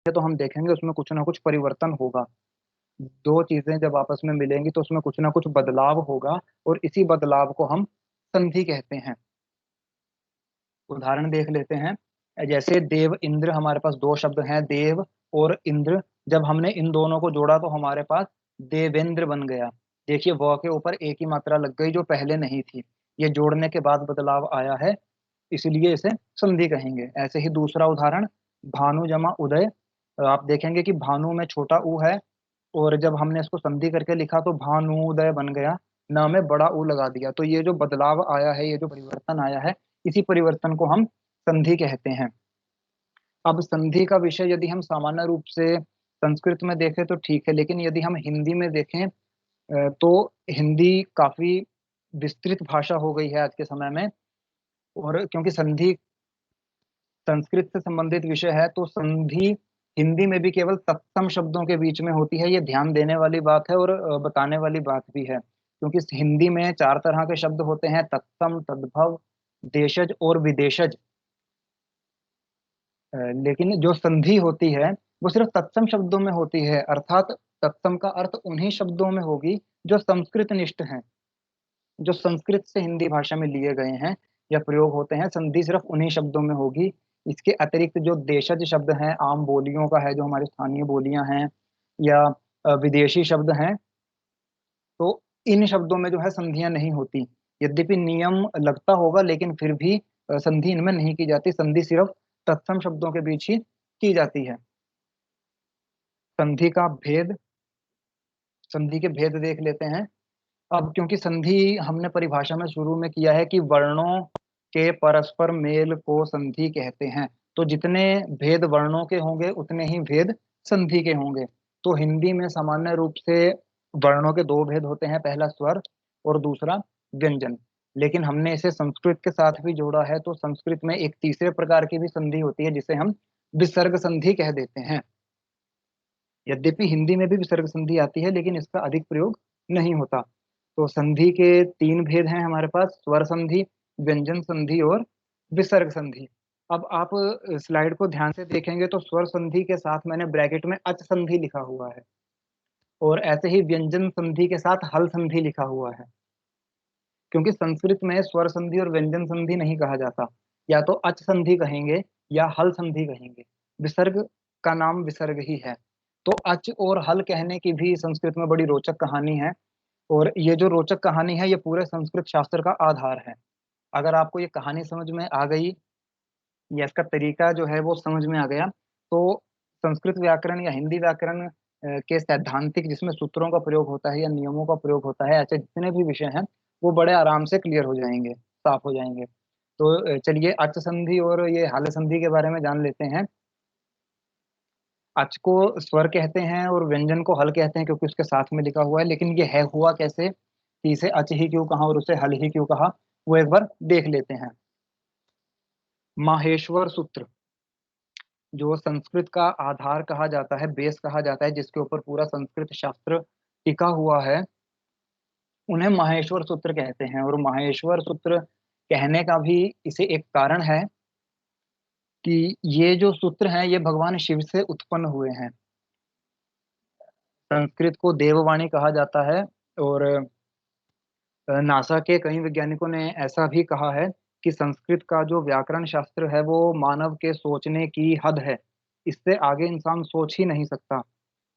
तो हम देखेंगे उसमें कुछ ना कुछ परिवर्तन होगा। दो चीजें जब आपस में मिलेंगी तो उसमें कुछ ना कुछ बदलाव होगा, और इसी बदलाव को हम संधि कहते हैं। उदाहरण देख लेते हैं। जैसे देव इंद्र, हमारे पास दो शब्द हैं, देव और इंद्र। जब हमने इन दोनों को जोड़ा तो हमारे पास देवेंद्र बन गया। देखिए, व के ऊपर एक ही मात्रा लग गई जो पहले नहीं थी। ये जोड़ने के बाद बदलाव आया है, इसलिए इसे संधि कहेंगे। ऐसे ही दूसरा उदाहरण, भानु जमा उदय। आप देखेंगे कि भानु में छोटा ऊ है, और जब हमने इसको संधि करके लिखा तो भानुदय बन गया, न में बड़ा ऊ लगा दिया। तो ये जो बदलाव आया है, ये जो परिवर्तन आया है, इसी परिवर्तन को हम संधि कहते हैं। अब संधि का विषय यदि हम सामान्य रूप से संस्कृत में देखें तो ठीक है, लेकिन यदि हम हिंदी में देखें तो हिंदी काफी विस्तृत भाषा हो गई है आज के समय में। और क्योंकि संधि संस्कृत से संबंधित विषय है, तो संधि हिंदी में भी केवल तत्सम शब्दों के बीच में होती है। ये ध्यान देने वाली बात है, और बताने वाली बात भी है, क्योंकि इस हिंदी में चार तरह के शब्द होते हैं: तत्सम, तद्भव, देशज और विदेशज। लेकिन जो संधि होती है वो सिर्फ तत्सम शब्दों में होती है, अर्थात तत्सम का अर्थ उन्हीं शब्दों में होगी जो संस्कृत निष्ठ हैं, जो संस्कृत से हिंदी भाषा में लिए गए हैं या प्रयोग होते हैं। संधि सिर्फ उन्हीं शब्दों में होगी। इसके अतिरिक्त जो देशज शब्द हैं, आम बोलियों का है, जो हमारी स्थानीय बोलियां हैं, या विदेशी शब्द हैं, तो इन शब्दों में जो है संधियां नहीं होती। यद्यपि नियम लगता होगा, लेकिन फिर भी संधि इनमें नहीं की जाती। संधि सिर्फ तत्सम शब्दों के बीच ही की जाती है। संधि का भेद, संधि के भेद देख लेते हैं। अब क्योंकि संधि हमने परिभाषा में शुरू में किया है कि वर्णों के परस्पर मेल को संधि कहते हैं, तो जितने भेद वर्णों के होंगे उतने ही भेद संधि के होंगे। तो हिंदी में सामान्य रूप से वर्णों के दो भेद होते हैं, पहला स्वर और दूसरा व्यंजन। लेकिन हमने इसे संस्कृत के साथ भी जोड़ा है, तो संस्कृत में एक तीसरे प्रकार की भी संधि होती है, जिसे हम विसर्ग संधि कह देते हैं। यद्यपि हिंदी में भी विसर्ग संधि आती है, लेकिन इसका अधिक प्रयोग नहीं होता। तो संधि के तीन भेद हैं हमारे पास: स्वर संधि, व्यंजन संधि और विसर्ग संधि। अब आप स्लाइड को ध्यान से देखेंगे तो स्वर संधि के साथ मैंने ब्रैकेट में अच संधि लिखा हुआ है, और ऐसे ही व्यंजन संधि के साथ हल संधि लिखा हुआ है। क्योंकि संस्कृत में स्वर संधि और व्यंजन संधि नहीं कहा जाता, या तो अच संधि कहेंगे या हल संधि कहेंगे। विसर्ग का नाम विसर्ग ही है। तो अच और हल कहने की भी संस्कृत में बड़ी रोचक कहानी है, और ये जो रोचक कहानी है ये पूरे संस्कृत शास्त्र का आधार है। अगर आपको ये कहानी समझ में आ गई, या इसका तरीका जो है वो समझ में आ गया, तो संस्कृत व्याकरण या हिंदी व्याकरण के सैद्धांतिक, जिसमें सूत्रों का प्रयोग होता है या नियमों का प्रयोग होता है, ऐसे जितने भी विषय हैं वो बड़े आराम से क्लियर हो जाएंगे, साफ हो जाएंगे। तो चलिए अच संधि और ये हल संधि के बारे में जान लेते हैं। अच को स्वर कहते हैं और व्यंजन को हल कहते हैं, क्योंकि उसके साथ में लिखा हुआ है। लेकिन ये है हुआ कैसे कि इसे अच ही क्यों कहा और उसे हल ही क्यों कहा, वो एक बार देख लेते हैं। माहेश्वर सूत्र, जो संस्कृत का आधार कहा जाता है, बेस कहा जाता है, जिसके ऊपर पूरा संस्कृत शास्त्र टिका हुआ है, उन्हें माहेश्वर सूत्र कहते हैं। और माहेश्वर सूत्र कहने का भी इसे एक कारण है कि ये जो सूत्र हैं ये भगवान शिव से उत्पन्न हुए हैं। संस्कृत को देववाणी कहा जाता है, और नासा के कई वैज्ञानिकों ने ऐसा भी कहा है कि संस्कृत का जो व्याकरण शास्त्र है वो मानव के सोचने की हद है। इससे आगे इंसान सोच ही नहीं सकता,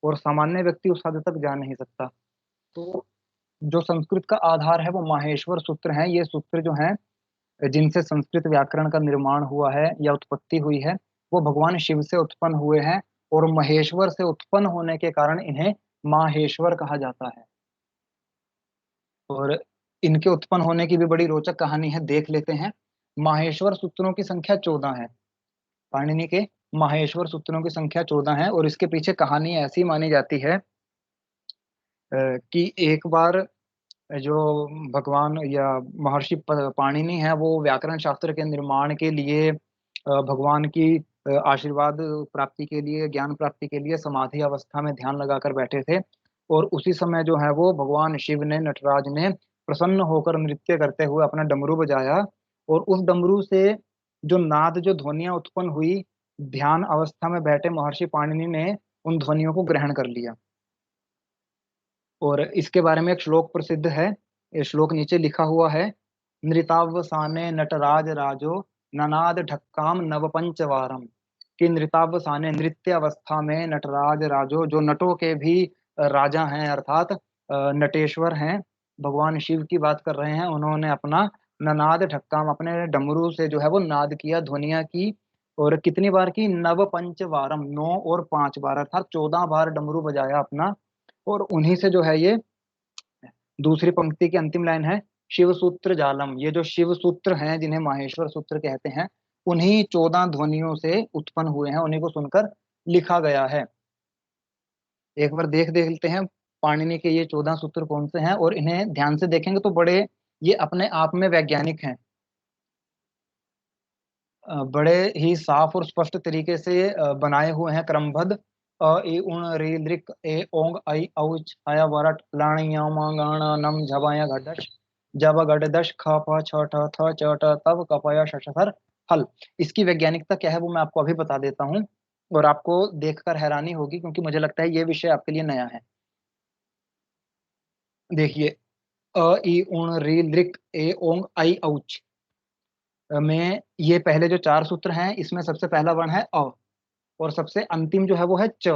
और सामान्य व्यक्ति उस हद तक जा नहीं सकता। तो जो संस्कृत का आधार है वो माहेश्वर सूत्र हैं। ये सूत्र जो हैं जिनसे संस्कृत व्याकरण का निर्माण हुआ है या उत्पत्ति हुई है, वो भगवान शिव से उत्पन्न हुए हैं, और महेश्वर से उत्पन्न होने के कारण इन्हें माहेश्वर कहा जाता है। और इनके उत्पन्न होने की भी बड़ी रोचक कहानी है, देख लेते हैं। माहेश्वर सूत्रों की संख्या 14 है। पाणिनि के माहेश्वर सूत्रों की संख्या 14 है, और इसके पीछे कहानी ऐसी मानी जाती है कि एक बार जो भगवान या महर्षि पाणिनि है, वो व्याकरण शास्त्र के निर्माण के लिए भगवान की आशीर्वाद प्राप्ति के लिए, ज्ञान प्राप्ति के लिए समाधि अवस्था में ध्यान लगाकर बैठे थे। और उसी समय जो है वो भगवान शिव ने, नटराज ने प्रसन्न होकर नृत्य करते हुए अपना डमरू बजाया, और उस डमरू से जो नाद, जो ध्वनियां उत्पन्न हुई, ध्यान अवस्था में बैठे महर्षि पाणिनि ने उन ध्वनियों को ग्रहण कर लिया। और इसके बारे में एक श्लोक प्रसिद्ध है। ये श्लोक नीचे लिखा हुआ है। नृतावसाने नटराज राजो ननाद ढक्काम नव पंचवारम। कि नृतावसाने नृत्य अवस्था में नटराज राजो, जो नटों के भी राजा हैं, अर्थात नटेश्वर हैं, भगवान शिव की बात कर रहे हैं, उन्होंने अपना ननाद ढक्काम, अपने डमरू से जो है वो नाद किया, ध्वनिया की। और कितनी बार की? नव पंचवारम, 9 और 5 बार, अर्थात 14 बार डमरू बजाया अपना। और उन्हीं से जो है ये दूसरी पंक्ति की अंतिम लाइन है, शिव सूत्र जालम। ये जो शिव सूत्र हैं, जिन्हें माहेश्वर सूत्र कहते हैं, उन्हीं 14 ध्वनियों से उत्पन्न हुए हैं, उन्हीं को सुनकर लिखा गया है। एक बार देख देख लेते हैं पाणिनि के ये 14 सूत्र कौन से हैं, और इन्हें ध्यान से देखेंगे तो बड़े, ये अपने आप में वैज्ञानिक हैं। बड़े ही साफ और स्पष्ट तरीके से बनाए हुए हैं, क्रमबद्ध। अ इ उण ऋ लृक ए ओंग ऐ औ छाया वरट लाण या मा गाण नम झबाया घडश जब गडदश ख फ छ ठ थ च ट तब कपय शशधर हल। इसकी वैज्ञानिकता क्या है वो मैं आपको अभी बता देता हूँ, और आपको देखकर हैरानी होगी, क्योंकि मुझे लगता है ये विषय आपके लिए नया है। देखिए, अ इ उण ऋ लृक ए ओंग ऐ औच में ये पहले जो 4 सूत्र हैं, इसमें सबसे पहला वर्ण है अ, और सबसे अंतिम जो है वो है च।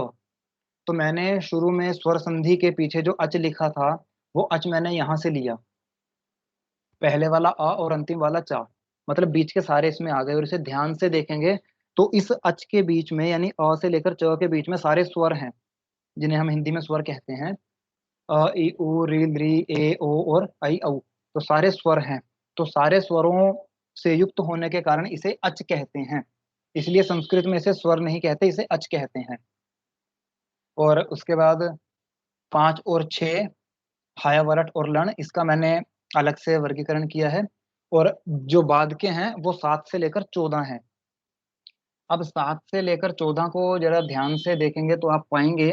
तो मैंने शुरू में स्वर संधि के पीछे जो अच लिखा था, वो अच मैंने यहाँ से लिया। पहले वाला अ और अंतिम वाला चा, मतलब बीच के सारे इसमें आ गए। और इसे ध्यान से देखेंगे तो इस अच के बीच में, यानी अ से लेकर च के बीच में सारे स्वर हैं, जिन्हें हम हिंदी में स्वर कहते हैं। अ, इ, उ, ऋ, लृ, ए, ओ और ऐ, औ। तो सारे स्वर हैं। तो सारे स्वरों से युक्त होने के कारण इसे अच कहते हैं। इसलिए संस्कृत में इसे स्वर नहीं कहते, इसे अच कहते हैं। और उसके बाद 5 और 6, हाया वरट और लण, इसका मैंने अलग से वर्गीकरण किया है। और जो बाद के हैं वो 7 से लेकर 14 हैं। अब 7 से लेकर 14 को जरा ध्यान से देखेंगे तो आप पाएंगे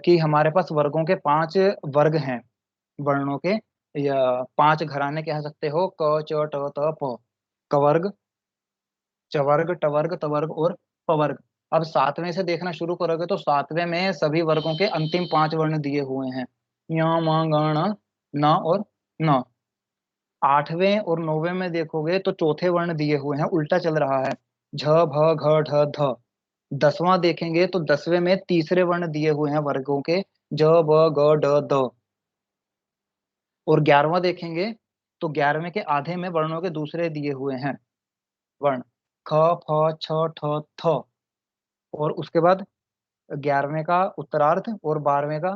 कि हमारे पास वर्गों के 5 वर्ग हैं, वर्णों के, या 5 घराने कह सकते हो, क च ट त प। कवर्ग, चवर्ग, टवर्ग, तवर्ग और पवर्ग। अब 7वें से देखना शुरू करोगे तो 7वें में सभी वर्गों के अंतिम 5 वर्ण दिए हुए हैं, य म ग ण न और न। 8वें और 9वें में देखोगे तो चौथे वर्ण दिए हुए हैं, उल्टा चल रहा है, झ भ घ ढ ध। 10वां देखेंगे तो 10वें में तीसरे वर्ण दिए हुए हैं वर्गों के, ज ब ग ड द। और 11वां देखेंगे तो 11वें के आधे में वर्णों के दूसरे दिए हुए हैं वर्ण, ख फ छ ठ थ। और उसके बाद 11वें का उत्तरार्ध और 12वें का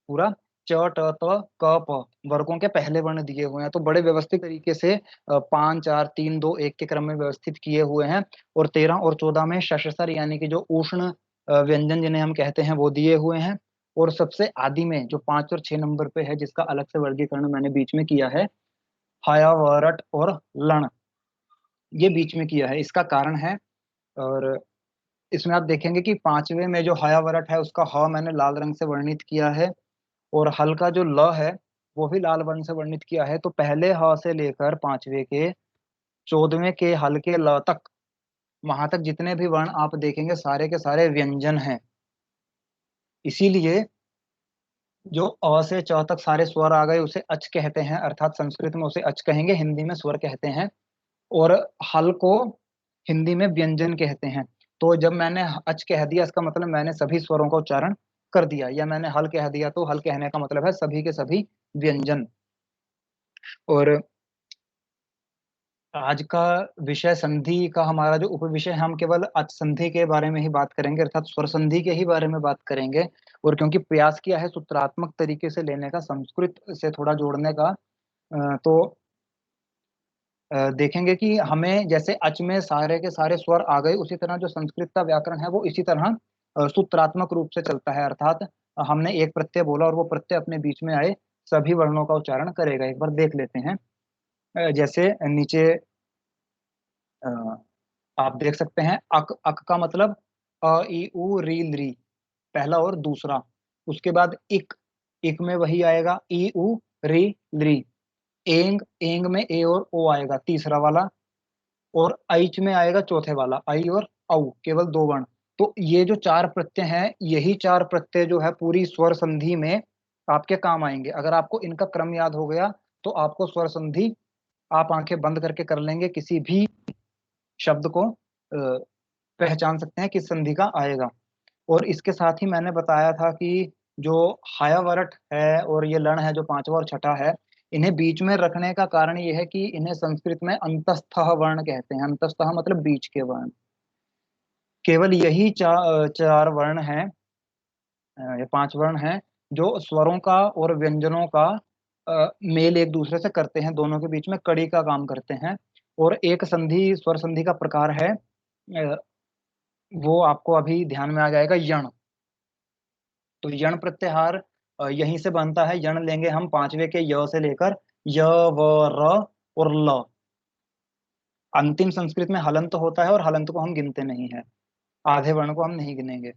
पूरा, च ट त क प, वर्गों के पहले वर्ण दिए हुए हैं। तो बड़े व्यवस्थित तरीके से 5 4 3 2 1 के क्रम में व्यवस्थित किए हुए हैं। और 13 और 14 में शशसर, यानी कि जो उष्ण व्यंजन जिन्हें हम कहते हैं, वो दिए हुए हैं। और सबसे आदि में जो 5 और 6 नंबर पे है, जिसका अलग से वर्गीकरण मैंने बीच में किया है, हाया वरट और लण, ये बीच में किया है। इसका कारण है, और इसमें आप देखेंगे कि 5वें में जो हया वरट है, उसका ह मैंने लाल रंग से वर्णित किया है, और हल का जो ल है वो भी लाल वर्ण से वर्णित किया है। तो पहले ह से लेकर 5वें के 14वें के हल के ल तक, वहां तक जितने भी वर्ण आप देखेंगे सारे के सारे व्यंजन हैं। इसीलिए जो अ से च तक सारे स्वर आ गए उसे अच कहते हैं, अर्थात संस्कृत में उसे अच कहेंगे, हिंदी में स्वर कहते हैं। और हल को हिंदी में व्यंजन कहते हैं। तो जब मैंने अच कह दिया, इसका मतलब मैंने सभी स्वरों का उच्चारण कर दिया, या मैंने हल कह दिया तो हल कहने का मतलब है सभी के सभी व्यंजन। और आज का विषय संधि का हमारा जो उपविषय है, हम केवल अच संधि के बारे में ही बात करेंगे, अर्थात स्वर संधि के ही बारे में बात करेंगे। और क्योंकि प्रयास किया है सूत्रात्मक तरीके से लेने का, संस्कृत से थोड़ा जोड़ने का, तो देखेंगे कि हमें जैसे अच में सारे के सारे स्वर आ गए, उसी तरह जो संस्कृत का व्याकरण है वो इसी तरह सूत्रात्मक रूप से चलता है। अर्थात हमने एक प्रत्यय बोला और वो प्रत्यय अपने बीच में आए सभी वर्णों का उच्चारण करेगा। एक बार देख लेते हैं। जैसे नीचे अ, आप देख सकते हैं, अक, अक का मतलब अ इ उ री लृ, पहला और दूसरा। उसके बाद इक, इक में वही आएगा, ई उ री लृ। एंग, एंग में ए और ओ आएगा, तीसरा वाला। और ऐच में आएगा चौथे वाला, आई और औ, केवल दो वर्ण। तो ये जो चार प्रत्यय हैं, यही चार प्रत्यय जो है पूरी स्वर संधि में आपके काम आएंगे। अगर आपको इनका क्रम याद हो गया तो आपको स्वर संधि, आप आंखें बंद करके कर लेंगे, किसी भी शब्द को पहचान सकते हैं किस संधि का आएगा। और इसके साथ ही मैंने बताया था कि जो हयावरट है और ये लण है जो पांचवा और छठा है, इन्हें बीच में रखने का कारण ये है कि इन्हें संस्कृत में अंतस्थः वर्ण कहते हैं। अंतस्थः मतलब बीच के वर्ण। केवल यही चार वर्ण हैं, ये पांच वर्ण हैं जो स्वरों का और व्यंजनों का मेल एक दूसरे से करते हैं, दोनों के बीच में कड़ी का काम करते हैं। और एक संधि, स्वर संधि का प्रकार है, वो आपको अभी ध्यान में आ जाएगा, यण। तो यण प्रत्याहार यहीं से बनता है। यण लेंगे हम पांचवे के य से लेकर य, व, र और ल। अंतिम संस्कृत में हलंत होता है और हलंत को हम गिनते नहीं है, आधे वर्ण को हम नहीं गिनेंगे।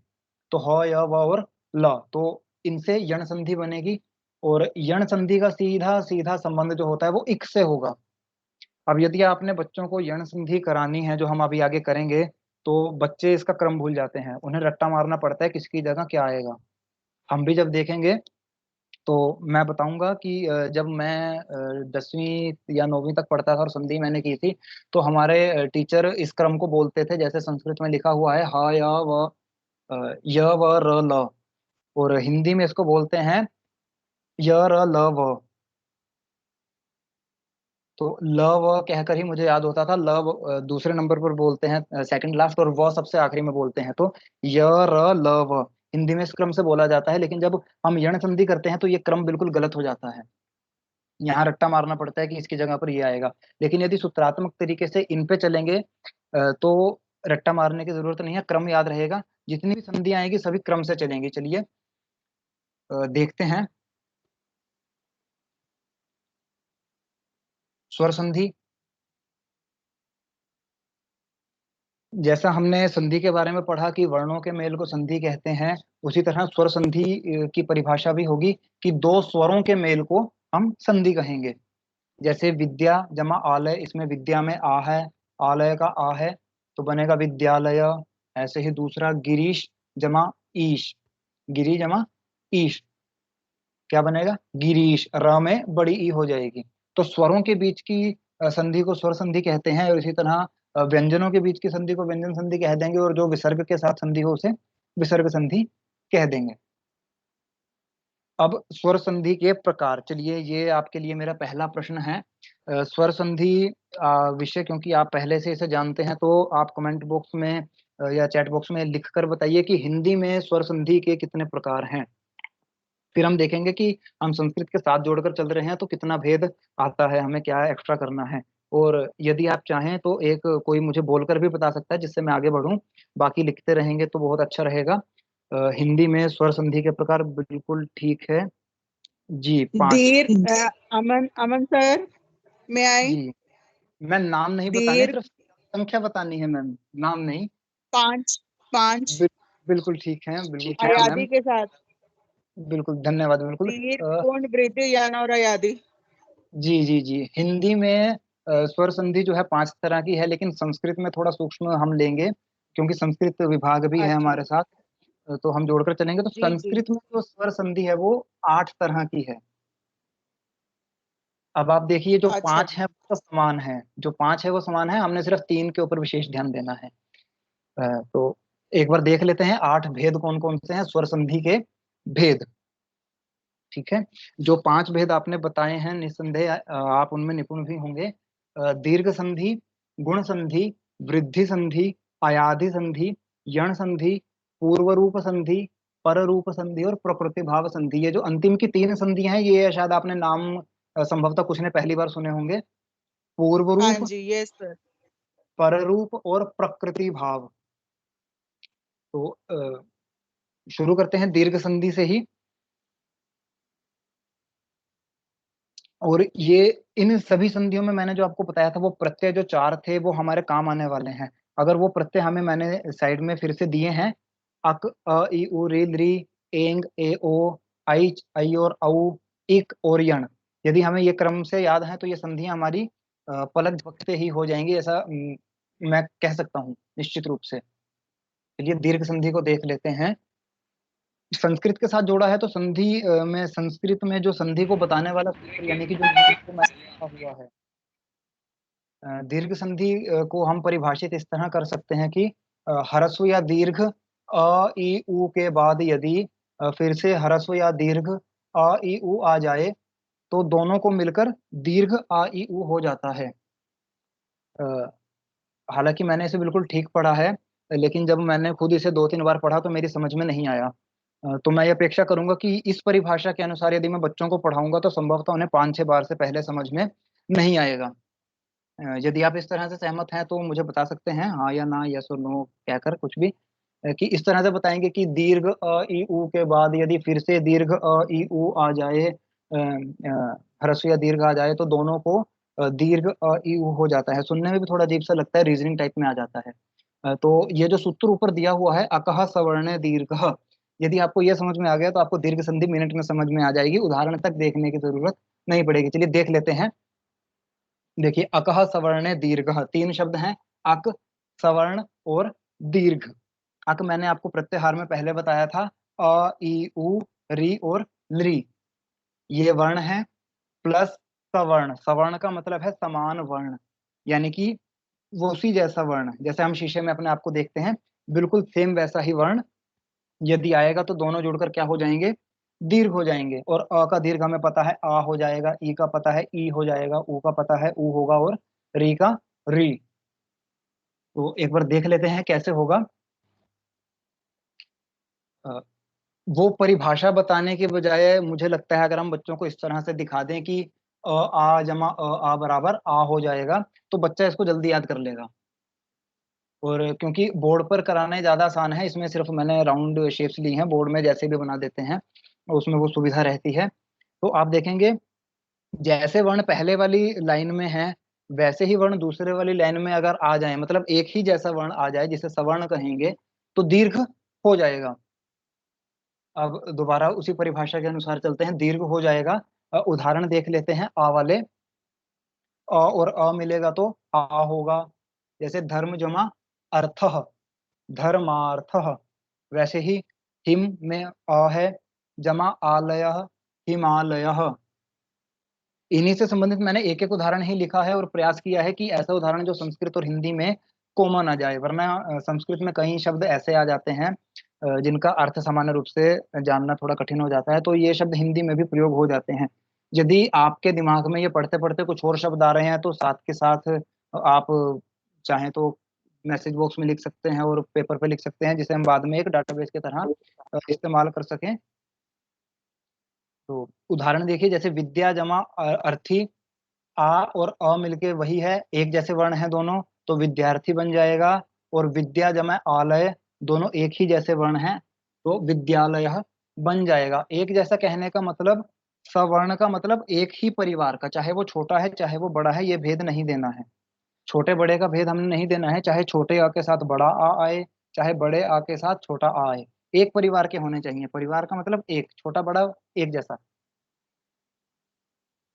तो ह, य, व और ल, तो इनसे यण संधि बनेगी। और यण संधि का सीधा सीधा संबंध जो होता है वो इक से होगा। अब यदि आपने बच्चों को यण संधि करानी है, जो हम अभी आगे करेंगे, तो बच्चे इसका क्रम भूल जाते हैं, उन्हें रट्टा मारना पड़ता है किसकी जगह क्या आएगा। हम भी जब देखेंगे तो मैं बताऊंगा कि जब मैं 10वीं या 9वीं तक पढ़ता था और संधि मैंने की थी, तो हमारे टीचर इस क्रम को बोलते थे जैसे संस्कृत में लिखा हुआ है ह, य, व, र, ल। और हिंदी में इसको बोलते हैं य, र, ल, व। तो ल, व कहकर ही मुझे याद होता था। ल दूसरे नंबर पर बोलते हैं, सेकंड लास्ट, और व सबसे आखिरी में बोलते हैं। तो य, र, ल, व हिंदी में इस क्रम से बोला जाता है। लेकिन जब हम यण संधि करते हैं तो ये क्रम बिल्कुल गलत हो जाता है, यहाँ रट्टा मारना पड़ता है कि इसकी जगह पर ये आएगा। लेकिन यदि सूत्रात्मक तरीके से इन पे चलेंगे तो रट्टा मारने की जरूरत नहीं है, क्रम याद रहेगा। जितनी भी संधि आएगी सभी क्रम से चलेंगी। चलिए देखते हैं। स्वर संधि, जैसा हमने संधि के बारे में पढ़ा कि वर्णों के मेल को संधि कहते हैं, उसी तरह स्वर संधि की परिभाषा भी होगी कि दो स्वरों के मेल को हम संधि कहेंगे। जैसे विद्या जमा आलय, इसमें विद्या में आ है, आलय का आ है, तो बनेगा विद्यालय। ऐसे ही दूसरा गिरीश जमा ईश, गिरी जमा ईश, क्या बनेगा, गिरीश। र में बड़ी ई हो जाएगी। तो स्वरों के बीच की संधि को स्वर संधि कहते हैं, और इसी तरह व्यंजनों के बीच की संधि को व्यंजन संधि कह देंगे, और जो विसर्ग के साथ संधि हो उसे विसर्ग संधि कह देंगे। अब स्वर संधि के प्रकार, चलिए ये आपके लिए मेरा पहला प्रश्न है। स्वर संधि विषय क्योंकि आप पहले से इसे जानते हैं, तो आप कमेंट बॉक्स में या चैट बॉक्स में लिख कर बताइए कि हिंदी में स्वर संधि के कितने प्रकार हैं। फिर हम देखेंगे कि हम संस्कृत के साथ जोड़कर चल रहे हैं तो कितना भेद आता है, हमें क्या एक्स्ट्रा करना है। और यदि आप चाहें तो एक कोई मुझे बोलकर भी बता सकता है जिससे मैं आगे बढ़ूं, बाकी लिखते रहेंगे तो बहुत अच्छा रहेगा। हिंदी में स्वर संधि के प्रकार, बिल्कुल ठीक है जी, पांच। दीर अमन अमन सर, मैं आई। जी, मैं नाम नहीं बताने, दीर्घ सिर्फ संख्या बतानी है मैम, नाम नहीं। पांच, पांच बिल, बिल्कुल ठीक है, बिल्कुल ठीक है अयादी मैम। के साथ। बिल्कुल धन्यवाद, बिल्कुल। दीर्घ पूर्ण वृद्धि यान और अयादी। जी जी जी, हिंदी में स्वर संधि जो है पांच तरह की है, लेकिन संस्कृत में थोड़ा सूक्ष्म हम लेंगे क्योंकि संस्कृत विभाग भी है अच्छा। हमारे साथ। तो हम जोड़कर चलेंगे। तो जी जी। संस्कृत में जो स्वर संधि है वो आठ तरह की है। अब आप देखिए, जो अच्छा पांच है वो समान है, जो पांच है वो समान है, हमने सिर्फ तीन के ऊपर विशेष ध्यान देना है। तो एक बार देख लेते हैं आठ भेद कौन कौन से हैं, स्वर संधि के भेद। ठीक है, जो पांच भेद आपने बताए हैं निस्संदेह आप उनमें निपुण भी होंगे। दीर्घ संधि, गुण संधि, वृद्धि संधि, अयाधि संधि, यण संधि, पूर्व रूप संधि, पर रूप संधि और प्रकृति भाव संधि। ये जो अंतिम की तीन संधियां हैं, ये शायद आपने नाम संभवतः कुछ ने पहली बार सुने होंगे। पूर्व हाँ रूप, जी, यस सर। पर रूप और प्रकृति भाव। तो शुरू करते हैं दीर्घ संधि से ही। और ये इन सभी संधियों में मैंने जो आपको बताया था वो प्रत्यय जो चार थे वो हमारे काम आने वाले हैं। अगर वो प्रत्यय हमें मैंने साइड में फिर से दिए हैं, अक, अ, इ, उ, री, लृ, एंग, ए, ओ, ऐच, ऐ और औ, इक और यण, यदि हमें ये क्रम से याद है तो ये संधियां हमारी पलक झपकते ही हो जाएंगी, ऐसा मैं कह सकता हूँ निश्चित रूप से। चलिए दीर्घ संधि को देख लेते हैं। संस्कृत के साथ जोड़ा है तो संधि में, संस्कृत में जो संधि को बताने वाला सूत्र यानी कि जो नियम को मैंने लिखा हुआ है, दीर्घ संधि को हम परिभाषित इस तरह कर सकते हैं कि ह्रस्व या दीर्घ अ ई उ के बाद यदि फिर से ह्रस्व या दीर्घ अ ई उ आ जाए तो दोनों को मिलकर दीर्घ आ ई उ हो जाता है। अ, हालांकि मैंने इसे बिल्कुल ठीक पढ़ा है, लेकिन जब मैंने खुद इसे 2-3 बार पढ़ा तो मेरी समझ में नहीं आया। तो मैं ये अपेक्षा करूंगा कि इस परिभाषा के अनुसार यदि मैं बच्चों को पढ़ाऊंगा तो संभवतः उन्हें 5-6 बार से पहले समझ में नहीं आएगा। यदि आप इस तरह से सहमत हैं तो मुझे बता सकते हैं हाँ या ना, यस और नो कहकर कुछ भी, कि इस तरह से बताएंगे कि दीर्घ अ ई उ के बाद यदि फिर से दीर्घ अ ई उ आ जाए, ह्रस्व या दीर्घ आ जाए तो दोनों को दीर्घ अ ई उ हो जाता है। सुनने में भी थोड़ा अजीब सा लगता है, रीजनिंग टाइप में आ जाता है। तो ये जो सूत्र ऊपर दिया हुआ है अकह सवर्ण दीर्घ, यदि आपको ये समझ में आ गया तो आपको दीर्घ संधि मिनट में समझ में आ जाएगी, उदाहरण तक देखने की जरूरत नहीं पड़ेगी। चलिए देख लेते हैं। देखिए अकह सवर्ण दीर्घ, 3 शब्द हैं, अक, सवर्ण और दीर्घ। अक मैंने आपको प्रत्याहार में पहले बताया था, अ ई उ री और लृ, ये वर्ण है, प्लस सवर्ण। सवर्ण का मतलब है समान वर्ण, यानी कि वो उसी जैसा वर्ण, जैसे हम शीशे में अपने आप को देखते हैं बिल्कुल सेम वैसा ही वर्ण यदि आएगा तो दोनों जुड़कर क्या हो जाएंगे, दीर्घ हो जाएंगे। और अ का दीर्घ हमें पता है आ हो जाएगा, ई का पता है ई हो जाएगा, ऊ का पता है ऊ होगा और री का री। तो एक बार देख लेते हैं कैसे होगा। अ, वो परिभाषा बताने के बजाय मुझे लगता है अगर हम बच्चों को इस तरह से दिखा दें कि आ जमा आ बराबर आ हो जाएगा तो बच्चा इसको जल्दी याद कर लेगा। और क्योंकि बोर्ड पर कराना ही ज्यादा आसान है, इसमें सिर्फ मैंने राउंड शेप्स ली हैं, बोर्ड में जैसे भी बना देते हैं उसमें वो सुविधा रहती है। तो आप देखेंगे जैसे वर्ण पहले वाली लाइन में है वैसे ही वर्ण दूसरे वाली लाइन में अगर आ जाए, मतलब एक ही जैसा वर्ण आ जाए जिसे सवर्ण कहेंगे, तो दीर्घ हो जाएगा। अब दोबारा उसी परिभाषा के अनुसार चलते हैं, दीर्घ हो जाएगा। उदाहरण देख लेते हैं आ वाले। अ और अ मिलेगा तो आ होगा, जैसे धर्म जमा अर्थः, धर्मार्थः। वैसे ही हिम में अ है, जमा आलयः, हिमालयः। इन्हीं से संबंधित मैंने एक एक उदाहरण ही लिखा है और प्रयास किया है कि ऐसा उदाहरण जो संस्कृत और हिंदी में कॉमन आ जाए, वरना संस्कृत में कई शब्द ऐसे आ जाते हैं जिनका अर्थ सामान्य रूप से जानना थोड़ा कठिन हो जाता है, तो ये शब्द हिंदी में भी प्रयोग हो जाते हैं। यदि आपके दिमाग में ये पढ़ते पढ़ते कुछ और शब्द आ रहे हैं तो साथ के साथ आप चाहें तो मैसेज बॉक्स में लिख सकते हैं और पेपर पे लिख सकते हैं, जिसे हम बाद में एक डाटाबेस की तरह इस्तेमाल कर सकें। तो उदाहरण देखिए, जैसे विद्या जमा अर्थी, आ और अ मिलके वही है, एक जैसे वर्ण है दोनों, तो विद्यार्थी बन जाएगा। और विद्या जमा आलय, दोनों एक ही जैसे वर्ण हैं, तो विद्यालय बन जाएगा। एक जैसा कहने का मतलब, सवर्ण का मतलब एक ही परिवार का, चाहे वो छोटा है चाहे वो बड़ा है, ये भेद नहीं देना है। छोटे बड़े का भेद हमने नहीं देना है, चाहे छोटे आ के साथ बड़ा आ आए, चाहे बड़े आ के साथ छोटा आ आए, एक परिवार के होने चाहिए। परिवार का मतलब एक, छोटा बड़ा एक जैसा।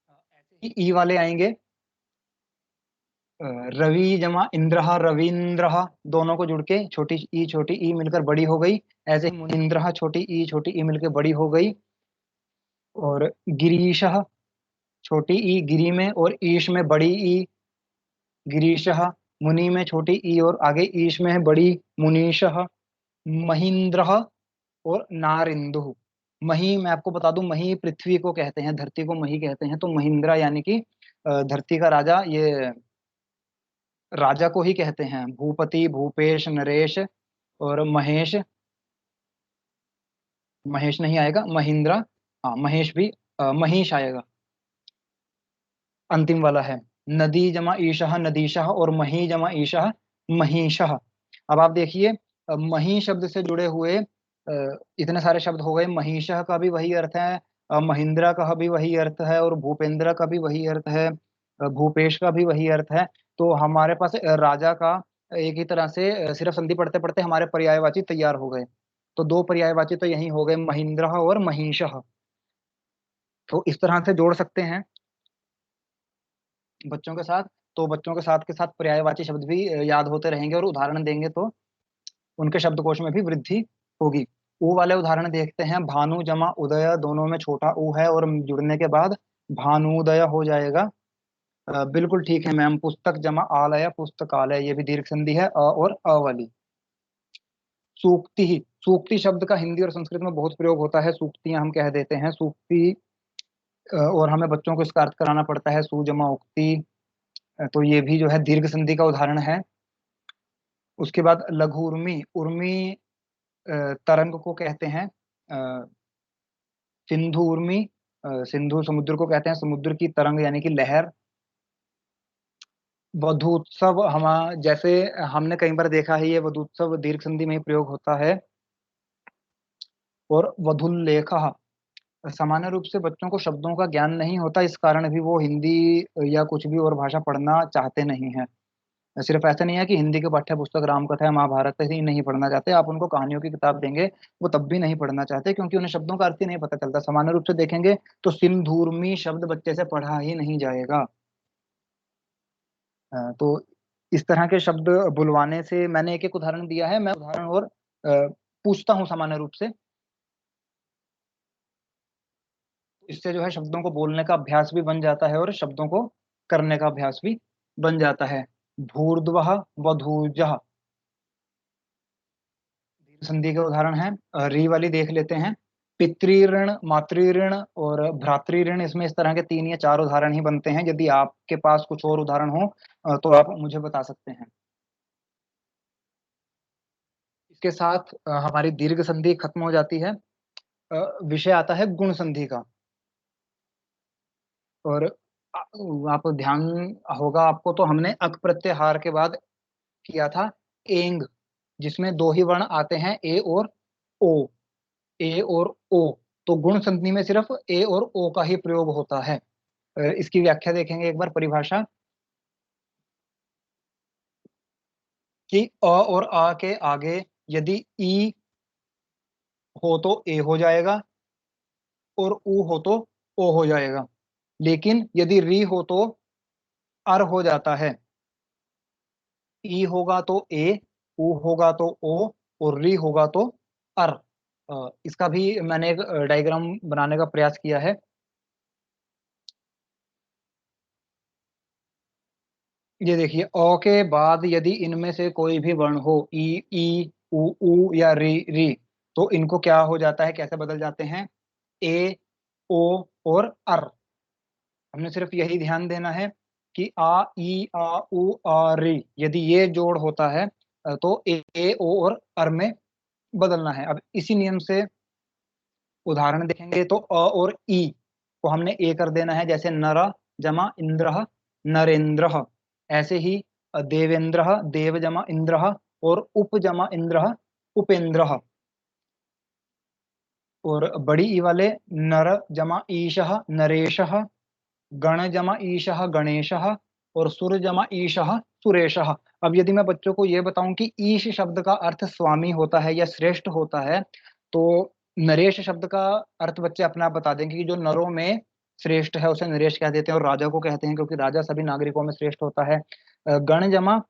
ऐसे ही ई वाले आएंगे, रवि जमा इंद्रह रविंद्र, दोनों को जुड़ के छोटी ई मिलकर बड़ी हो गई। ऐसे ही मुनिंद्र, छोटी ई मिलकर बड़ी हो गई। और गिरीश, छोटी ई गिरी में और ईश में बड़ी ई, गिरीश। मुनि में छोटी ई और आगे ईश में है बड़ी, मुनीश। महींद्र और नारिंदु। मही मैं आपको बता दूं, मही पृथ्वी को कहते हैं, धरती को मही कहते हैं, तो महिंद्रा यानी कि धरती का राजा, ये राजा को ही कहते हैं। भूपति, भूपेश, नरेश और महेश, महेश नहीं आएगा, महिंद्रा। हाँ महेश भी, महीश आएगा, अंतिम वाला है। नदी जमा ईशः नदीशः और मही जमा ईशः महीशः। अब आप देखिए, मही शब्द से जुड़े हुए इतने सारे शब्द हो गए। महीशः का भी वही अर्थ है, महिंद्रा का भी वही अर्थ है और भूपेंद्र का भी वही अर्थ है, भूपेश का भी वही अर्थ है। तो हमारे पास राजा का एक ही तरह से सिर्फ संधि पढ़ते पढ़ते हमारे पर्यायवाची तैयार हो गए। तो 2 पर्यायवाची तो यही हो गए, महिंद्र और महीशः। तो इस तरह से जोड़ सकते हैं बच्चों के साथ। तो बच्चों के साथ पर्यायवाची शब्द भी याद होते रहेंगे और उदाहरण देंगे तो उनके शब्दकोश में भी वृद्धि होगी। ऊ वाले उदाहरण देखते हैं। भानु जमा उदय, दोनों में छोटा ऊ है और जुड़ने के बाद भानुदय हो जाएगा। बिल्कुल ठीक है मैम। पुस्तक जमा आलय, पुस्तकालय, ये भी दीर्घ संधि है अ और अ वाली। सूक्ति ही, सूक्ति शब्द का हिंदी और संस्कृत में बहुत प्रयोग होता है। सूक्तियां हम कह देते हैं सूक्ति, और हमें बच्चों को इसका अर्थ कराना पड़ता है सु जमा उक्ति। तो ये भी जो है दीर्घ संधि का उदाहरण है। उसके बाद लघु उर्मी, उर्मी तरंग को कहते हैं। सिंधु उर्मी, सिंधु समुद्र को कहते हैं, समुद्र की तरंग यानी कि लहर। वधूत्सव, हम जैसे हमने कई बार देखा है, ये वधूत्सव दीर्घ संधि में ही प्रयोग होता है। और वधुल्लेख, सामान्य रूप से बच्चों को शब्दों का ज्ञान नहीं होता, इस कारण भी वो हिंदी या कुछ भी और भाषा पढ़ना चाहते नहीं है। सिर्फ ऐसा नहीं है कि हिंदी के पाठ्य पुस्तक रामकथा है, महाभारत ही नहीं पढ़ना चाहते, आप उनको कहानियों की किताब देंगे वो तब भी नहीं पढ़ना चाहते, क्योंकि उन्हें शब्दों का अर्थ ही नहीं पता चलता। सामान्य रूप से देखेंगे तो सिंधूर्मी शब्द बच्चे से पढ़ा ही नहीं जाएगा। तो इस तरह के शब्द बुलवाने से, मैंने एक एक उदाहरण दिया है, मैं उदाहरण और पूछता हूँ सामान्य रूप से। इससे जो है शब्दों को बोलने का अभ्यास भी बन जाता है और शब्दों को करने का अभ्यास भी बन जाता है। भूर्ध्वः वधूजः, संधि के उदाहरण है। री वाली देख लेते हैं। पितृऋण, मातृऋण और भ्रातृऋण, इसमें इस तरह के 3 या 4 उदाहरण ही बनते हैं। यदि आपके पास कुछ और उदाहरण हो तो आप मुझे बता सकते हैं। इसके साथ हमारी दीर्घ संधि खत्म हो जाती है। विषय आता है गुण संधि का। और आप ध्यान होगा आपको, तो हमने अक प्रत्याहार के बाद किया था एंग, जिसमें 2 ही वर्ण आते हैं, ए और ओ। ए और ओ, तो गुण संधि में सिर्फ ए और ओ का ही प्रयोग होता है। इसकी व्याख्या देखेंगे एक बार, परिभाषा, कि अ और आ के आगे यदि ई हो तो ए हो जाएगा और उ हो तो ओ हो जाएगा, लेकिन यदि री हो तो अर हो जाता है। ई होगा तो ए, उ होगा तो ओ और री होगा तो अर। इसका भी मैंने एक डायग्राम बनाने का प्रयास किया है। ये देखिए, अ के बाद यदि इनमें से कोई भी वर्ण हो, ई उ या री, तो इनको क्या हो जाता है, कैसे बदल जाते हैं, ए, ओ और अर। हमने सिर्फ यही ध्यान देना है कि आ, ई, आ, उ, आ, री, यदि ये जोड़ होता है तो ए, ओ और अर में बदलना है। अब इसी नियम से उदाहरण देखेंगे तो अ और ई को हमने ए कर देना है, जैसे नर जमा इंद्र, नरेंद्र। ऐसे ही देवेंद्र, देव जमा इंद्र, और उप जमा इंद्र, उपेंद्र। और बड़ी ई वाले नर जमा ईशः, नरेशः, गण जमा ईशः, गणेशः, और सुर जमा ईशः, सुरेशः। अब यदि मैं बच्चों को ये बताऊं कि ईश शब्द का अर्थ स्वामी होता है या श्रेष्ठ होता है, तो नरेश शब्द का अर्थ बच्चे अपने आप बता देंगे कि जो नरों में श्रेष्ठ है उसे नरेश कह देते हैं, और राजा को कहते हैं क्योंकि राजा सभी नागरिकों में श्रेष्ठ होता है। गण जमा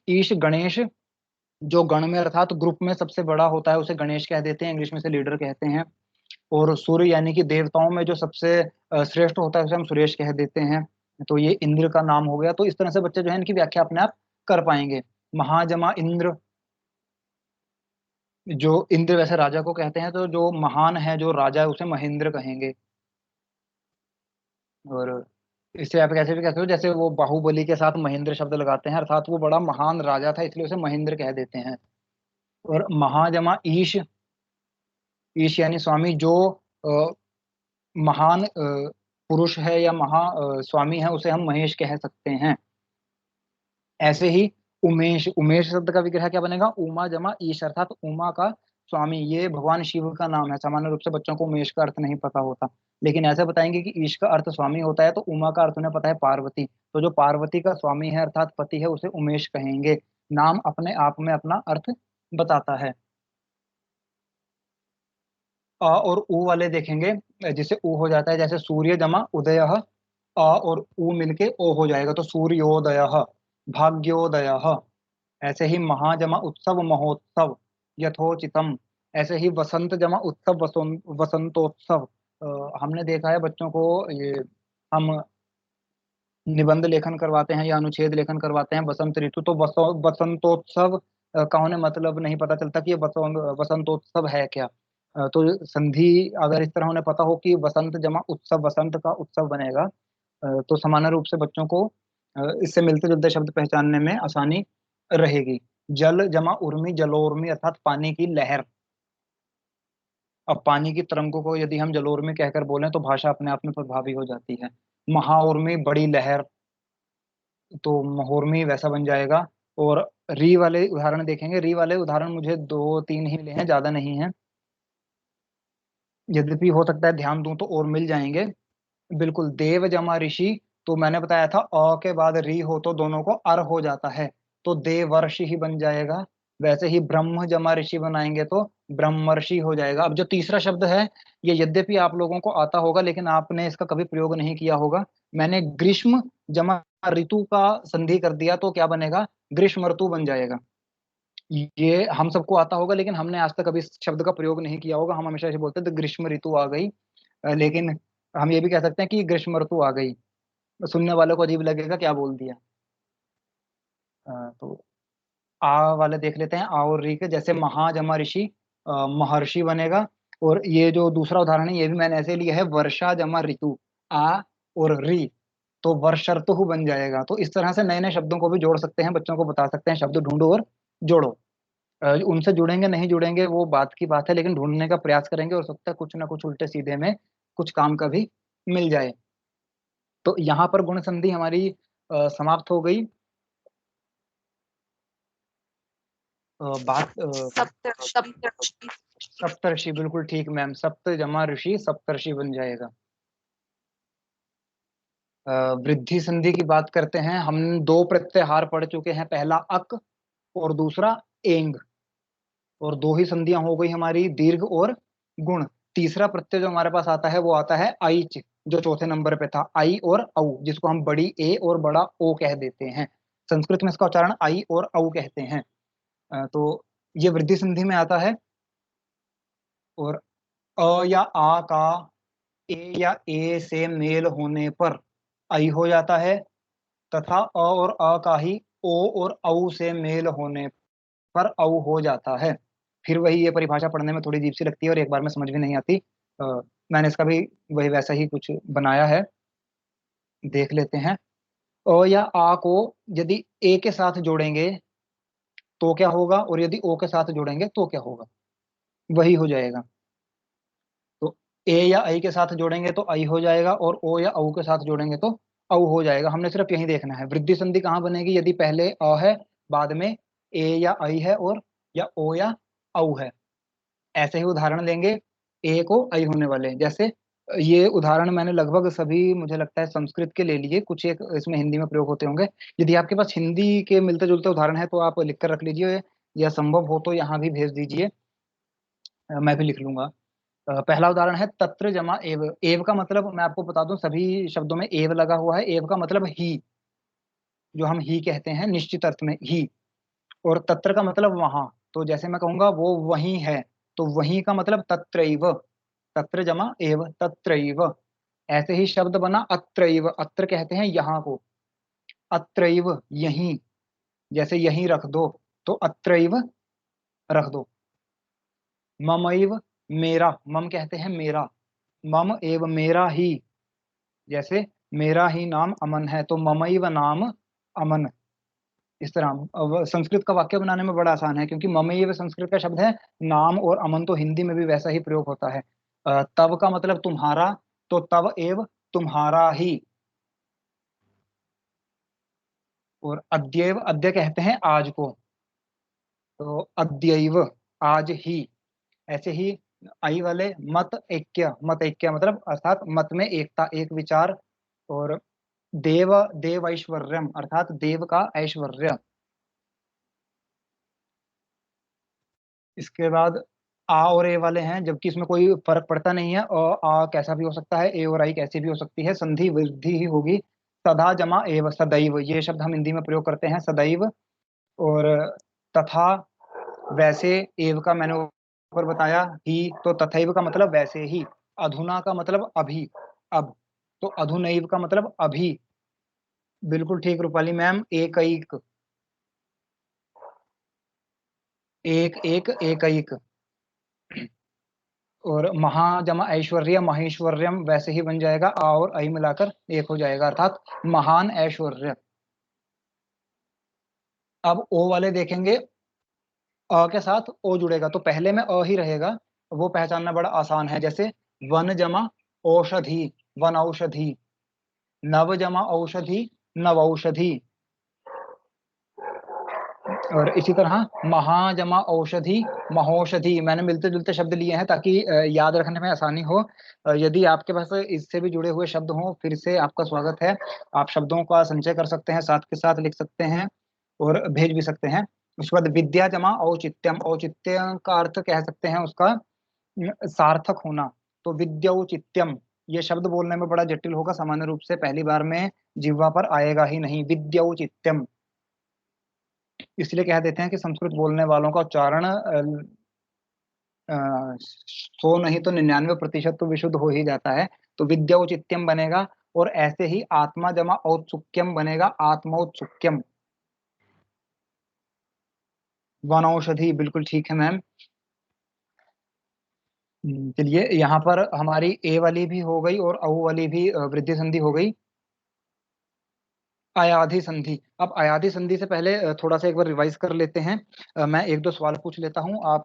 ईश, गणेश, जो गण में अर्थात ग्रुप में सबसे बड़ा होता है उसे गणेश कह देते हैं, इंग्लिश में से लीडर कहते हैं। और सूर्य यानी कि देवताओं में जो सबसे श्रेष्ठ होता है उसे हम सुरेश कह देते हैं। तो ये इंद्र का नाम हो गया। तो इस तरह से बच्चे जो है इनकी व्याख्या अपने आप कर पाएंगे। महाजमा इंद्र, जो इंद्र वैसे राजा को कहते हैं, तो जो महान है, जो राजा है, उसे महेंद्र कहेंगे। और इससे आप कैसे भी कहते हो, जैसे वो बाहुबली के साथ महेंद्र शब्द लगाते हैं, अर्थात वो बड़ा महान राजा था इसलिए उसे महेंद्र कह देते हैं। और महाजमा ईश, ईश यानी स्वामी, जो अ, महान पुरुष है या स्वामी है उसे हम महेश कह सकते हैं। ऐसे ही उमेश, उमेश शब्द का विग्रह क्या बनेगा, उमा जमा ईश, अर्थात उमा का स्वामी। ये भगवान शिव का नाम है। सामान्य रूप से बच्चों को उमेश का अर्थ नहीं पता होता, लेकिन ऐसे बताएंगे कि ईश का अर्थ स्वामी होता है, तो उमा का अर्थ उन्हें पता है पार्वती। तो जो पार्वती का स्वामी है अर्थात पति है उसे उमेश कहेंगे। नाम अपने आप में अपना अर्थ बताता है। अ और उ वाले देखेंगे, जिसे उ हो जाता है, जैसे सूर्य जमा उदय, अ और उ मिलके ओ हो जाएगा, तो सूर्योदय, भाग्योदय। ऐसे ही महाजमा उत्सव, महोत्सव, यथोचितम। ऐसे ही वसंत जमा उत्सव, वसंतोत्सव। हमने देखा है बच्चों को, ये हम निबंध लेखन करवाते हैं या अनुच्छेद लेखन करवाते हैं वसंत ऋतु, तो वसंतोत्सव का उन्हें मतलब नहीं पता चलता कि ये वसंतोत्सव है क्या। तो संधि अगर इस तरह उन्हें पता हो कि वसंत जमा उत्सव, वसंत का उत्सव बनेगा, तो सामान्य रूप से बच्चों को इससे मिलते जुलते शब्द पहचानने में आसानी रहेगी। जल जमा उर्मी, जलोर्मी अर्थात पानी की लहर। अब पानी की तरंगों को यदि हम जलोर्मी कहकर बोलें तो भाषा अपने आप में प्रभावी हो जाती है। महाउर्मी बड़ी लहर, तो महोर्मी वैसा बन जाएगा। और री वाले उदाहरण देखेंगे, री वाले उदाहरण मुझे दो तीन ही मिले हैं, ज्यादा नहीं है। यद्यपि हो सकता है ध्यान दूं तो और मिल जाएंगे। बिल्कुल, देव जमा ऋषि, तो मैंने बताया था अ के बाद री हो तो दोनों को अर हो जाता है, तो देवर्षि ही बन जाएगा। वैसे ही ब्रह्म जमा ऋषि बनाएंगे तो ब्रह्मर्षि हो जाएगा। अब जो तीसरा शब्द है, ये यद्यपि आप लोगों को आता होगा लेकिन आपने इसका कभी प्रयोग नहीं किया होगा। मैंने ग्रीष्म जमा ऋतु का संधि कर दिया तो क्या बनेगा, ग्रीष्म ऋतु बन जाएगा। ये हम सबको आता होगा लेकिन हमने आज तक कभी इस शब्द का प्रयोग नहीं किया होगा। हम हमेशा ऐसे बोलते थे तो ग्रीष्म ऋतु आ गई, लेकिन हम ये भी कह सकते हैं कि ग्रीष्म ऋतु आ गई। सुनने वालों को अजीब लगेगा क्या बोल दिया। तो आ वाले देख लेते हैं, आ और री के। जैसे महा जमा ऋषि, महर्षि बनेगा। और ये जो दूसरा उदाहरण है ये भी मैंने ऐसे लिया है, वर्षा जमा ऋतु, आ और री, तो वर्षर्तु बन जाएगा। तो इस तरह से नए नए शब्दों को भी जोड़ सकते हैं, बच्चों को बता सकते हैं शब्द ढूंढो और जोड़ो। उनसे जुड़ेंगे नहीं जुड़ेंगे वो बात की बात है, लेकिन ढूंढने का प्रयास करेंगे, हो सकता है कुछ ना कुछ उल्टे सीधे में कुछ काम का भी मिल जाए। तो यहाँ पर गुण संधि हमारी समाप्त हो गई। बात सप्तर्षि। सप्तर्षि, बिल्कुल ठीक मैम, सप्त जमा ऋषि सप्तर्षि बन जाएगा। वृद्धि संधि की बात करते हैं। हम दो प्रत्याहार पढ़ चुके हैं, पहला अक और दूसरा एंग, और दो ही संधियां हो गई हमारी, दीर्घ और गुण। तीसरा प्रत्यय जो हमारे पास आता है वो आता है आइच, जो चौथे नंबर पे था, आई और औ, जिसको हम बड़ी ए और बड़ा ओ कह देते हैं। संस्कृत में इसका उच्चारण आई और औ कहते हैं। तो ये वृद्धि संधि में आता है। और अ या आ का ए या ए से मेल होने पर आई हो जाता है, तथा अ और आ का ही ओ और औ से मेल होने पर औ हो जाता है। फिर वही ये परिभाषा पढ़ने में थोड़ी अजीब सी लगती है और एक बार में समझ भी नहीं आती। मैंने इसका भी वही वैसा ही कुछ बनाया है, देख लेते हैं। अ या आ को यदि ए के साथ जोड़ेंगे तो क्या होगा, और यदि ओ के साथ जोड़ेंगे तो क्या होगा, वही हो जाएगा। तो ए या आई के साथ जोड़ेंगे तो आई हो जाएगा, और ओ या औ के साथ जोड़ेंगे तो औ हो जाएगा। हमने सिर्फ यही देखना है वृद्धि संधि कहाँ बनेगी, यदि पहले अ है, बाद में ए या आई है, और या ओ या औ है। ऐसे ही उदाहरण लेंगे ए को आई होने वाले। जैसे ये उदाहरण मैंने लगभग सभी, मुझे लगता है संस्कृत के ले लिए, कुछ एक इसमें हिंदी में प्रयोग होते होंगे। यदि आपके पास हिंदी के मिलते जुलते उदाहरण है तो आप लिख कर रख लीजिए, या संभव हो तो यहाँ भी भेज दीजिए, मैं भी लिख लूंगा। पहला उदाहरण है तत्र जमा एव। एव का मतलब मैं आपको बता दूं, सभी शब्दों में एव लगा हुआ है। एव का मतलब ही, जो हम ही कहते हैं निश्चित अर्थ में ही। और तत्र का मतलब वहां, तो जैसे मैं कहूंगा वो वही है, तो वही का मतलब तत्रैव। तत्र जमा एव, तत्रैव। ऐसे ही शब्द बना अत्रैव, अत्र कहते हैं यहाँ को, अत्रैव यहीं, जैसे यहीं रख दो तो अत्रैव रख दो। ममैव मेरा, मम कहते हैं मेरा, मम एव मेरा ही, जैसे मेरा ही नाम अमन है, तो ममैव नाम अमन। इस तरह संस्कृत का वाक्य बनाने में बड़ा आसान है, क्योंकि ममैव संस्कृत का शब्द है, नाम, और अमन तो हिंदी में भी वैसा ही प्रयोग होता है। तव का मतलब तुम्हारा, तो तव एव तुम्हारा ही। और अद्यैव, अद्य कहते हैं आज को, तो अद्यैव आज ही। ऐसे ही आई वाले मत ऐक्य, मत ऐक्य मतलब अर्थात मत में एकता, एक विचार। और देव, देव ऐश्वर्यम अर्थात देव का ऐश्वर्य। इसके बाद आ और ए वाले हैं, जबकि इसमें कोई फर्क पड़ता नहीं है, और आ कैसा भी हो सकता है, ए और आई कैसी भी हो सकती है, संधि वृद्धि ही होगी। सदा जमा एव, सदैव, ये शब्द हम हिंदी में प्रयोग करते हैं, सदैव। और तथा वैसे एव का मैंने ऊपर बताया ही, तो तथैव का मतलब वैसे ही। अधुना का मतलब अभी, अब। तो अधुनैव का मतलब अभी। बिल्कुल ठीक रूपाली मैम। एक एक एक एक एक एक। और महा जमा ऐश्वर्य महेश्वर्यम वैसे ही बन जाएगा, आ और आई मिलाकर एक हो जाएगा, अर्थात महान ऐश्वर्य। अब ओ वाले देखेंगे, अ के साथ ओ जुड़ेगा तो पहले में अ ही रहेगा, वो पहचानना बड़ा आसान है। जैसे वन जमा औषधि, वन औषधि। नव जमा औषधि, नव औषधि। और इसी तरह महा जमा औषधि, महौषधि। मैंने मिलते जुलते शब्द लिए हैं ताकि याद रखने में आसानी हो। यदि आपके पास इससे भी जुड़े हुए शब्द हों, फिर से आपका स्वागत है। आप शब्दों का संचय कर सकते हैं, साथ के साथ लिख सकते हैं और भेज भी सकते हैं। उसके बाद विद्या जमा औचित्यम, औचित्य का अर्थ कह सकते हैं उसका सार्थक होना। तो विद्यौचित्यम, ये शब्द बोलने में बड़ा जटिल होगा, सामान्य रूप से पहली बार में जिह्वा पर आएगा ही नहीं। विद्यौचित्यम, इसलिए कह देते हैं कि संस्कृत बोलने वालों का उच्चारण 100 नहीं तो 99% तो विशुद्ध हो ही जाता है। तो विद्यौचित्यम बनेगा। और ऐसे ही आत्मा जमा औत्सुक्यम बनेगा, आत्मौत्सुक्यम। वनौषधि, बिल्कुल ठीक है मैम। चलिए, यहाँ पर हमारी ए वाली भी हो गई और औ वाली भी वृद्धि संधि हो गई। अयाधि संधि। अब अयाधि संधि से पहले थोड़ा सा एक बार रिवाइज कर लेते हैं। मैं एक दो सवाल पूछ लेता हूँ, आप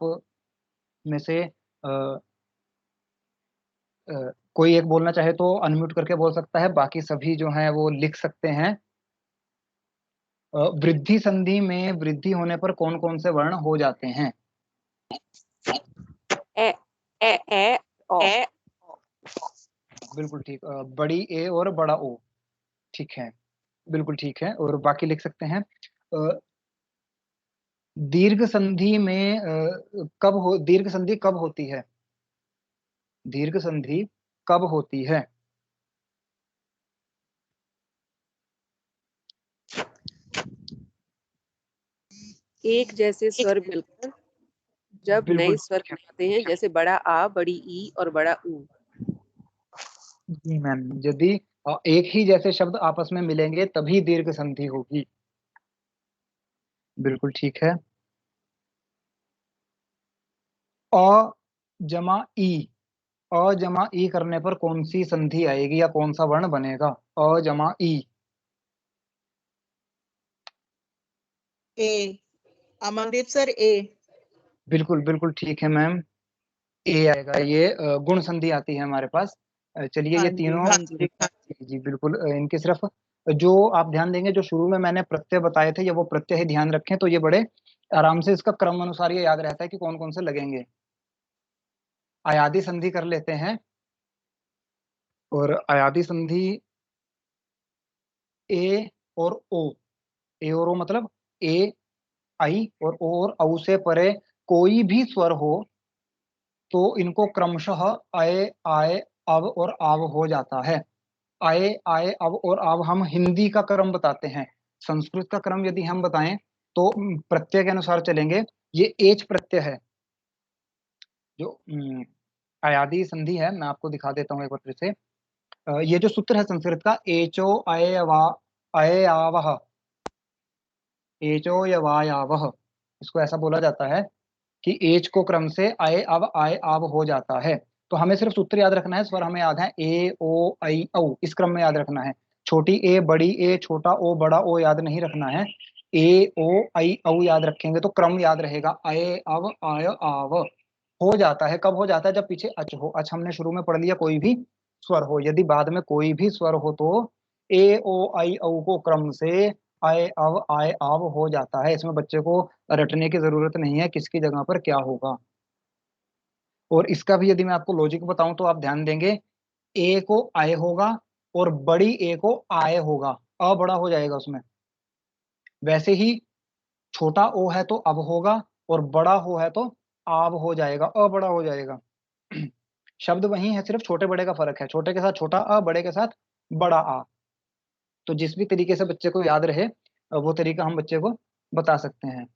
में से कोई एक बोलना चाहे तो अनम्यूट करके बोल सकता है, बाकी सभी जो हैं वो लिख सकते हैं। वृद्धि संधि में वृद्धि होने पर कौन कौन से वर्ण हो जाते हैं? ए ए ए ओ ए बिल्कुल ठीक। बड़ी ए और बड़ा ओ। ठीक है, बिल्कुल ठीक है। और बाकी लिख सकते हैं। दीर्घ संधि में दीर्घ संधि कब होती है? दीर्घ संधि कब होती है? एक जैसे स्वर मिलकर जब नए बिल्कुल स्वर ठीक है बनाते हैं, जैसे बड़ा आ, बड़ी ई और बड़ा ऊ। जी मैम। यदि एक ही जैसे शब्द आपस में मिलेंगे तभी दीर्घ संधि होगी। बिल्कुल ठीक है। अ जमा ई, अ जमा ई करने पर कौन सी संधि आएगी या कौन सा वर्ण बनेगा? अ जमा ई। ए। अमनदीप सर, ए। बिल्कुल बिल्कुल ठीक है मैम। ए आएगा। ये गुण संधि आती है हमारे पास। चलिए, हाँ ये जी, तीनों हाँ जी। जी जी बिल्कुल। इनके सिर्फ जो आप ध्यान देंगे, जो शुरू में मैंने प्रत्यय बताए थे, ये वो प्रत्यय ही ध्यान रखें, तो ये बड़े आराम से इसका क्रम अनुसार ये याद रहता है कि कौन कौन से लगेंगे। अयादि संधि कर लेते हैं। और अयादि संधि ए और ओ। ए और ओ मतलब ए, आई और ओ और औ से परे कोई भी स्वर हो तो इनको क्रमशः अय आय अब और आव हो जाता है। आए आए अब और अब हम हिंदी का क्रम बताते हैं। संस्कृत का क्रम यदि हम बताएं तो प्रत्यय के अनुसार चलेंगे। ये एच प्रत्यय है जो अयादि संधि है। मैं आपको दिखा देता हूँ एक बार फिर से। ये जो सूत्र है संस्कृत का, एचो अयवावह, एचो यवायावह, इसको ऐसा बोला जाता है कि एच को क्रम से आए अब हो जाता है। तो हमें सिर्फ सूत्र याद रखना है, स्वर हमें याद है ए ओ आई औ, इस क्रम में याद रखना है। छोटी ए बड़ी ए, छोटा ओ बड़ा ओ याद नहीं रखना है। ए ओ आई औ याद रखेंगे तो क्रम याद रहेगा। आए अब आय आव हो जाता है। कब हो जाता है? जब पीछे अच हो। अच हमने शुरू में पढ़ लिया, कोई भी स्वर हो। यदि बाद में कोई भी स्वर हो तो ए ओ आई औ को क्रम से आए आव हो जाता है। इसमें बच्चे को रटने की जरूरत नहीं है किसकी जगह पर क्या होगा। और इसका भी यदि मैं आपको लॉजिक बताऊं तो आप ध्यान देंगे, ए को आय होगा और बड़ी ए को आय होगा, अ बड़ा हो जाएगा उसमें। वैसे ही छोटा ओ है तो अब होगा, और बड़ा हो है तो आब हो जाएगा, अ बड़ा हो जाएगा। शब्द वही है, सिर्फ छोटे बड़े का फर्क है। छोटे के साथ छोटा अ, बड़े के साथ बड़ा आ। तो जिस भी तरीके से बच्चे को याद रहे वो तरीका हम बच्चे को बता सकते हैं।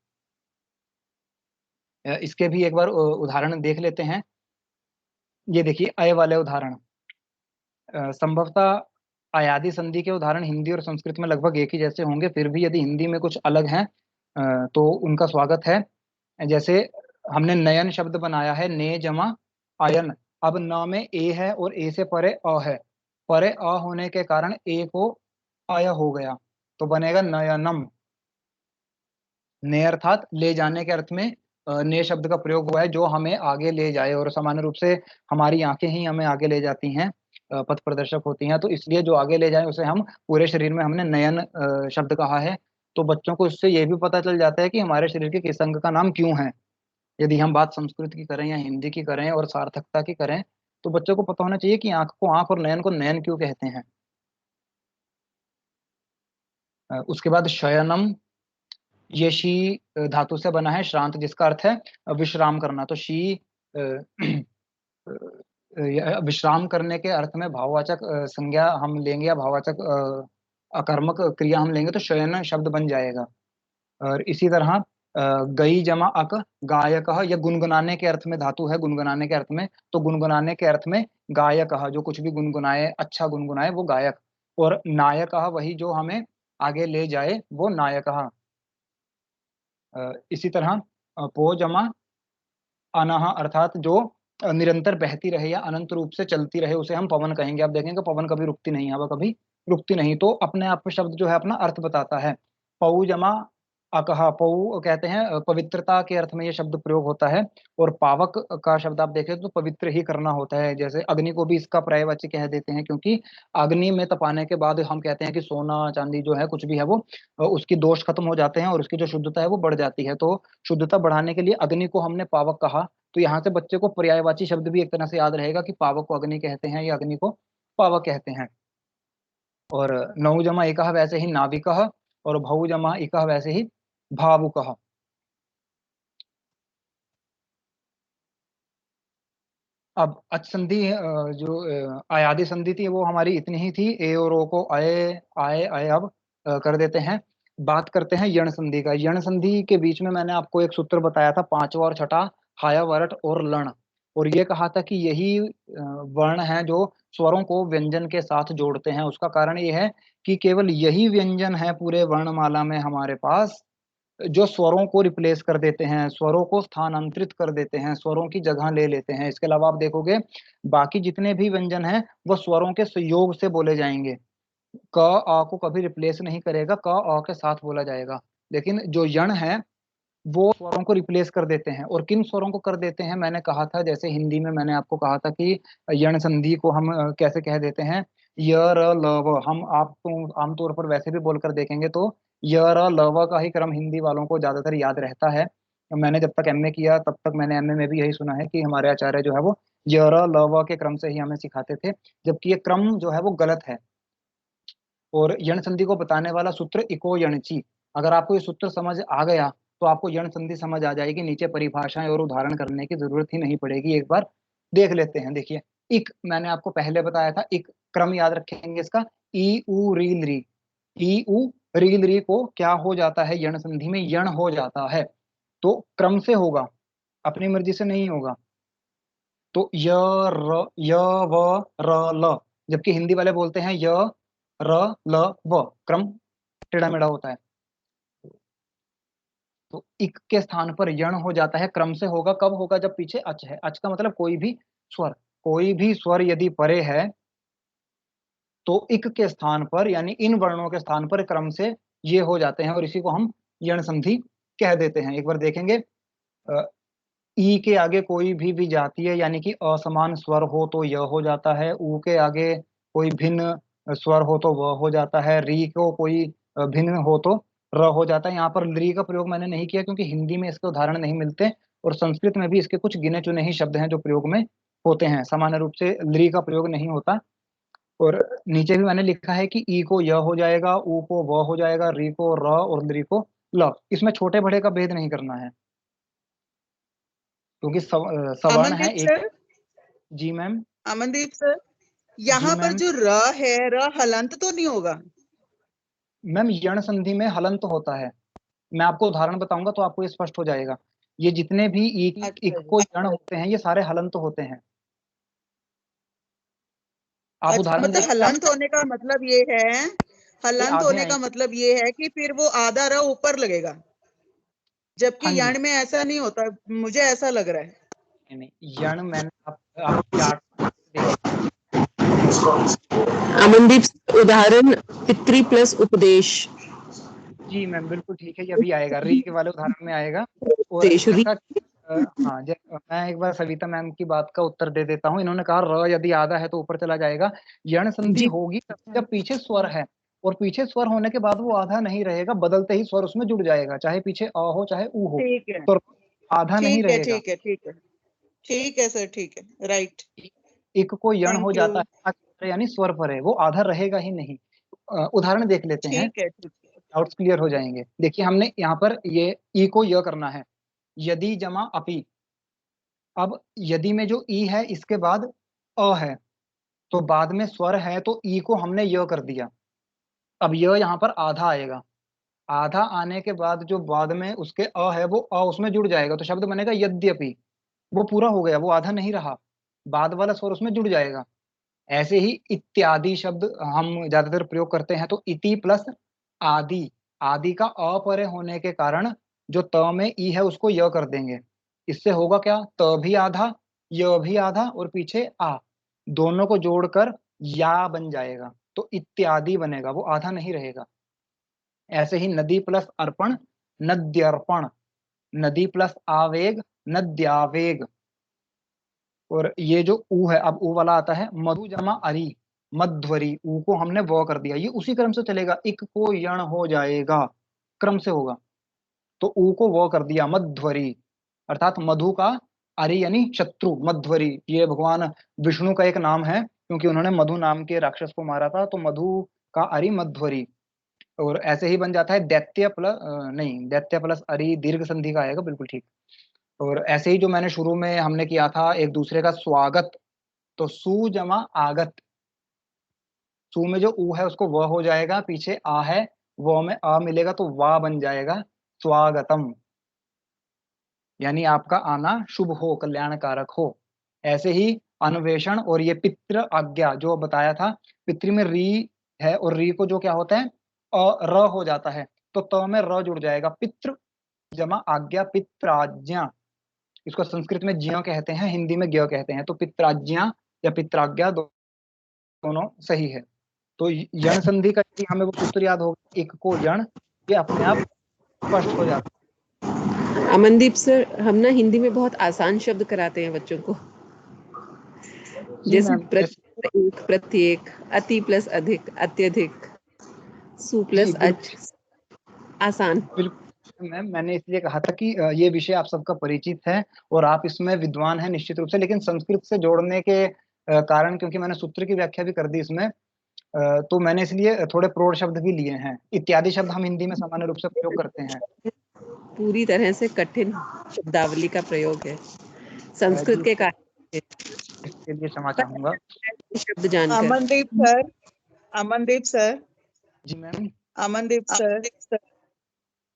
इसके भी एक बार उदाहरण देख लेते हैं। ये देखिए अय वाले उदाहरण। संभवतः अयादि संधि के उदाहरण हिंदी और संस्कृत में लगभग एक ही जैसे होंगे, फिर भी यदि हिंदी में कुछ अलग हैं तो उनका स्वागत है। जैसे हमने नयन शब्द बनाया है, ने जमा आयन। अब न में ए है और ए से परे अ है, परे अ होने के कारण ए को अय हो गया, तो बनेगा नयनम। ने अर्थात ले जाने के अर्थ में ने शब्द का प्रयोग हुआ है, जो हमें आगे ले जाए, और सामान्य रूप से हमारी आंखें ही हमें आगे ले जाती हैं, पथ प्रदर्शक होती हैं, तो इसलिए जो आगे ले जाए उसे हम पूरे शरीर में हमने नयन शब्द कहा है। तो बच्चों को इससे ये भी पता चल जाता है कि हमारे शरीर के किस अंग का नाम क्यों है। यदि हम बात संस्कृत की करें या हिंदी की करें और सार्थकता की करें, तो बच्चों को पता होना चाहिए कि आंख को आंख और नयन को नयन क्यों कहते हैं। उसके बाद शयनम, ये शी धातु से बना है, श्रांत जिसका अर्थ है विश्राम करना। तो शी विश्राम करने के अर्थ में भाववाचक संज्ञा हम लेंगे या भाववाचक अकर्मक क्रिया हम लेंगे तो शयन शब्द बन जाएगा। और इसी तरह गई जमा अक गायक, यह गुनगुनाने के अर्थ में धातु है, गुनगुनाने के अर्थ में, तो गुनगुनाने के अर्थ में गायक, जो कुछ भी गुनगुनाए, अच्छा गुनगुनाए, वो गायक। और नायक वही जो हमें आगे ले जाए, वो नायक। इसी तरह पो जमा अनह, अर्थात जो निरंतर बहती रहे या अनंत रूप से चलती रहे, उसे हम पवन कहेंगे। आप देखेंगे पवन कभी रुकती नहीं, हवा कभी रुकती नहीं, तो अपने आप में शब्द जो है अपना अर्थ बताता है। पौ जमा अकहा, पौ कहते हैं पवित्रता के अर्थ में ये शब्द प्रयोग होता है। और पावक का शब्द आप देखें तो पवित्र ही करना होता है। जैसे अग्नि को भी इसका पर्यायवाची कह देते हैं, क्योंकि अग्नि में तपाने के बाद हम कहते हैं कि सोना चांदी जो है कुछ भी है वो उसकी दोष खत्म हो जाते हैं और उसकी जो शुद्धता है वो बढ़ जाती है। तो शुद्धता बढ़ाने के लिए अग्नि को हमने पावक कहा। तो यहाँ से बच्चे को पर्यायवाची शब्द भी एक तरह से याद रहेगा कि पावक को अग्नि कहते हैं या अग्नि को पावक कहते हैं। और नौ जमा एकह वैसे ही नाविकः, और भौ जमा एकह वैसे ही भावुकः। अब अच संधि जो अयादि संधि थी वो हमारी इतनी ही थी, ए और ओ को अय आए अय अब कर देते हैं। बात करते हैं यण संधि का। यण संधि के बीच में मैंने आपको एक सूत्र बताया था, पांचवा और छठा, हाया वरट और लण। और ये कहा था कि यही वर्ण है जो स्वरों को व्यंजन के साथ जोड़ते हैं। उसका कारण ये है कि केवल यही व्यंजन है पूरे वर्णमाला में हमारे पास जो स्वरों को रिप्लेस कर देते हैं, स्वरों को स्थानांतरित कर देते हैं, स्वरों की जगह ले लेते हैं। इसके अलावा आप देखोगे बाकी जितने भी व्यंजन हैं वो स्वरों के संयोग से बोले जाएंगे। क आ को कभी रिप्लेस नहीं करेगा, क आ के साथ बोला जाएगा। लेकिन जो यण है वो स्वरों को रिप्लेस कर देते हैं। और किन स्वरों को कर देते हैं, मैंने कहा था, जैसे हिंदी में मैंने आपको कहा था कि यण संधि को हम कैसे कह देते हैं, य र ल व। हम आपको आमतौर पर वैसे भी बोलकर देखेंगे तो य र ल व का ही क्रम हिंदी वालों को ज्यादातर याद रहता है। मैंने जब तक एमए किया तब तक मैंने एमए में भी यही सुना है कि हमारे आचार्य जो है वो य र ल व के क्रम से ही हमें सिखाते थे, जबकि ये क्रम जो है वो गलत है। और यण संधि को बताने वाला सूत्र इको यणची। अगर आपको ये सूत्र समझ आ गया तो आपको यण संधि समझ आ जाएगी, नीचे परिभाषाएं और उदाहरण करने की जरूरत ही नहीं पड़ेगी। एक बार देख लेते हैं। देखिए इक मैंने आपको पहले बताया था, इक क्रम याद रखेंगे इसका, ई उ री ली। ई उ री ली को क्या हो जाता है यण संधि में, यण हो जाता है। तो क्रम से होगा, अपनी मर्जी से नहीं होगा। तो य व र ल, जबकि हिंदी वाले बोलते हैं य र ल व, क्रम टेढ़ा मेढ़ा होता है। तो इक के स्थान पर यण हो जाता है, क्रम से होगा। कब होगा, जब पीछे अच है। अच का मतलब कोई भी स्वर, कोई भी स्वर यदि परे है तो इक के स्थान पर, यानी इन वर्णों के स्थान पर क्रम से ये हो जाते हैं, और इसी को हम यण संधि कह देते हैं। एक बार देखेंगे, ई के आगे कोई भी विजातीय यानी कि असमान स्वर हो तो यह हो जाता है। ऊ के आगे कोई भिन्न स्वर हो तो वह हो जाता है। री को कोई भिन्न हो तो र हो जाता है। यहाँ पर ली का प्रयोग मैंने नहीं किया क्योंकि हिंदी में इसके उदाहरण नहीं मिलते, और संस्कृत में भी इसके कुछ गिने चुने ही शब्द हैं जो प्रयोग में होते हैं। सामान्य रूप से ली का प्रयोग नहीं होता। और नीचे भी मैंने लिखा है कि ई को य हो जाएगा, ऊ को व हो जाएगा, री को र और ली को ल। इसमें छोटे बड़े का भेद नहीं करना है क्योंकि सवर्ण है अमनदीप एक। सर, जी मैम। अमनदीप सर, जी यहाँ पर मैम। जो र है, र हलंत तो नहीं होगा? मैम यण संधि में हलंत होता है। मैं आपको उदाहरण बताऊंगा तो आपको ये स्पष्ट हो जाएगा। ये जितने भी अच्छा इक जी। को यण होते हैं ये सारे हलंत होते हैं। आप अच्छा, उदाहरण मतलब देखिए, हलंत होने का मतलब ये है, हलंत आधे होने का आएंगे। मतलब ये है कि फिर वो आधा र ऊपर लगेगा, जबकि हाँ जी, यण में ऐसा नहीं होता, मुझे ऐसा लग रहा है। नहीं नहीं, यण मैंने आप चार्ट देखिए। अमनदीप उदाहरण पितृ प्लस उपदेश। जी मैम बिल्कुल ठीक है, ये अभी आएगा, री के वाले उदाहरण में आएगा। और उपदेश री। जैसा हाँ, मैं एक बार सविता मैम की बात का उत्तर दे देता हूँ। इन्होंने कहा र यदि आधा है तो ऊपर चला जाएगा। यण संधि जी होगी तब जब पीछे स्वर है, और पीछे स्वर होने के बाद वो आधा नहीं रहेगा, बदलते ही स्वर उसमें जुड़ जाएगा, चाहे पीछे अ हो चाहे उ हो, ठीक है, तो आधा नहीं ठीक है, रहेगा। ठीक है, ठीक है, ठीक है सर, ठीक है, राइट। एक को यण हो थैंक यू। जाता है यानी स्वर पर है, वो आधा रहेगा ही नहीं। उदाहरण देख लेते हैं, ठीक है, ठीक है। डाउट्स क्लियर हो जाएंगे। देखिए हमने यहाँ पर ये ई को य करना है, यदि जमा अपि। अब यदि में जो ई है इसके बाद अ है, तो बाद में स्वर है तो ई को हमने य कर दिया। अब य यहाँ पर आधा आएगा, आधा आने के बाद जो बाद में उसके अ है वो अ उसमें जुड़ जाएगा, तो शब्द बनेगा यद्यपि। वो पूरा हो गया, वो आधा नहीं रहा, बाद वाला स्वर उसमें जुड़ जाएगा। ऐसे ही इत्यादि शब्द हम ज्यादातर प्रयोग करते हैं, तो इति प्लस आदि, आदि का अ परे होने के कारण जो त में ई है उसको य कर देंगे। इससे होगा क्या, त भी आधा, य भी आधा, और पीछे आ, दोनों को जोड़कर या बन जाएगा, तो इत्यादि बनेगा, वो आधा नहीं रहेगा। ऐसे ही नदी प्लस अर्पण, नद्यर्पण, नदी प्लस आवेग, नद्यावेग। और ये जो ऊ है, अब ऊ वाला आता है, मधु जमा अरी, मध्वरी, ऊ को हमने व कर दिया, ये उसी क्रम से चलेगा, इक को यण हो जाएगा, क्रम से होगा। तो ऊ को व कर दिया, मध्वरी, अर्थात मधु का अरि यानी शत्रु, मध्वरी। ये भगवान विष्णु का एक नाम है, क्योंकि उन्होंने मधु नाम के राक्षस को मारा था, तो मधु का अरि मध्वरी। और ऐसे ही बन जाता है दैत्य प्लस, नहीं, दैत्य प्लस अरि दीर्घ संधि का आएगा, बिल्कुल ठीक। और ऐसे ही जो मैंने शुरू में हमने किया था एक दूसरे का स्वागत, तो सु जमा आगत, सु में जो ऊ है उसको व हो जाएगा, पीछे आ है, व में आ मिलेगा तो वा बन जाएगा, स्वागतम, यानी आपका आना शुभ हो, कल्याणकारक हो। ऐसे ही अन्वेषण, और ये पितृ आज्ञा जो बताया था, पितृ में री है, और री को जो क्या होता है र हो जाता है, तो त में र जुड़ जाएगा, पितृ जमा आज्ञा, पित्राज्ञा। इसको संस्कृत में ज्ञ कहते हैं, हिंदी में ज्ञ कहते हैं, तो पित्राज्ञा या पित्राज्ञा दोनों सही है। तो यण संधि का यदि हमें वो सूत्र याद होगा, एक को यण, ये अपने आप स्पष्ट हो जाता अमनदीप सर, हम ना हिंदी में बहुत आसान शब्द कराते हैं बच्चों को, है। जी जैसे मैम, एक, प्रत्येक, अति प्लस अधिक, अत्यधिक, सु जी प्लस अच, बिल्कुल आसान। बिल्कुल मैम, मैंने इसलिए कहा था कि ये विषय आप सबका परिचित है और आप इसमें विद्वान हैं निश्चित रूप से, लेकिन संस्कृत से जोड़ने के कारण, क्योंकि मैंने सूत्र की व्याख्या भी कर दी इसमें, तो मैंने इसलिए थोड़े प्रौढ़ शब्द भी लिए हैं। इत्यादि शब्द हम हिंदी में सामान्य रूप से प्रयोग करते हैं। पूरी तरह से कठिन शब्दावली का प्रयोग है जी संस्कृत के कारण, इसके लिए क्षमा चाहूंगा। शब्द जानकर। अमनदीप सर, अमनदीप सर, जी मैम। अमनदीप सर,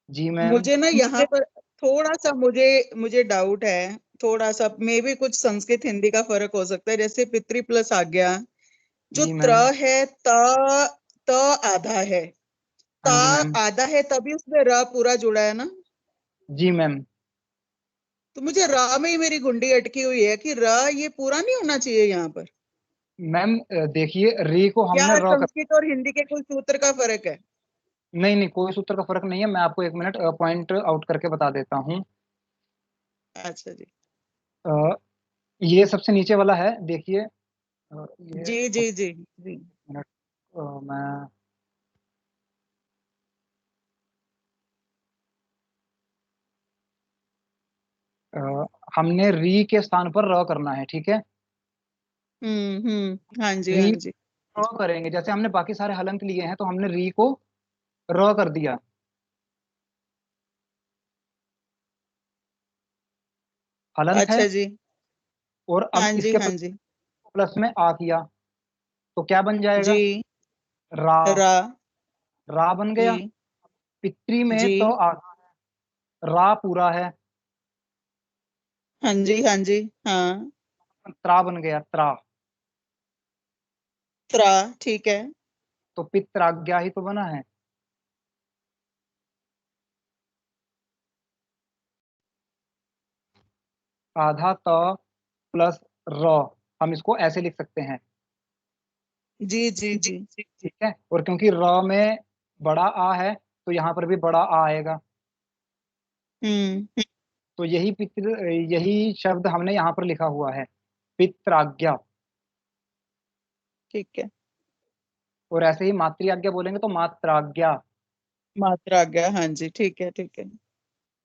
जी मैम। मुझे ना यहाँ पर थोड़ा सा मुझे मुझे डाउट है, थोड़ा सा मे भी कुछ संस्कृत हिंदी का फर्क हो सकता है। जैसे पितृ प्लस आज्ञा, जो जी त्र मैम। है, त आधा है, ता हाँ जी मैम। आधा है, तभी उसमें र पूरा जुड़ा है ना। जी मैम। तो मुझे र में ही मेरी गुंडी अटकी हुई है कि र ये पूरा नहीं होना चाहिए यहाँ पर। मैम देखिए, री को क्या हमने र कर, संस्कृत और हिंदी के कोई सूत्र का फर्क है? नहीं नहीं, कोई सूत्र का फर्क नहीं है, मैं आपको एक मिनट पॉइंट आउट करके बता देता हूँ। अच्छा जी। अ, ये सबसे नीचे वाला है, देखिए, ये जी जी जी जी। मिनट, मैं हमने री के स्थान पर र करना है, ठीक है। हाँ जी, री हाँ जी। र करेंगे, जैसे हमने बाकी सारे हलंत लिए हैं, तो हमने री को र कर दिया, हलंत है, अच्छा जी। और अब हाँ जी, इसके हाँ जी। प्लस में आ किया, तो क्या बन जाएगा, जी। रा, रा। रा बन गया। जी। पितरी में जी। तो आ, रा पूरा है, हाँ जी, हाँ जी, हाँ। त्रा बन गया, त्रा। त्रा, ठीक है। तो पित्राज्ञा ही तो बना है। आधा त प्लस र, हम इसको ऐसे लिख सकते हैं। जी जी जी। ठीक है, और क्योंकि र में बड़ा आ है तो यहाँ पर भी बड़ा आ आएगा। हम्म। तो यही शब्द हमने यहाँ पर लिखा हुआ है, पित्राज्ञा। ठीक है। और ऐसे ही मातृ आज्ञा बोलेंगे तो मात्राज्ञा। मात्रा आ गया, हाँ जी, ठीक है ठीक है।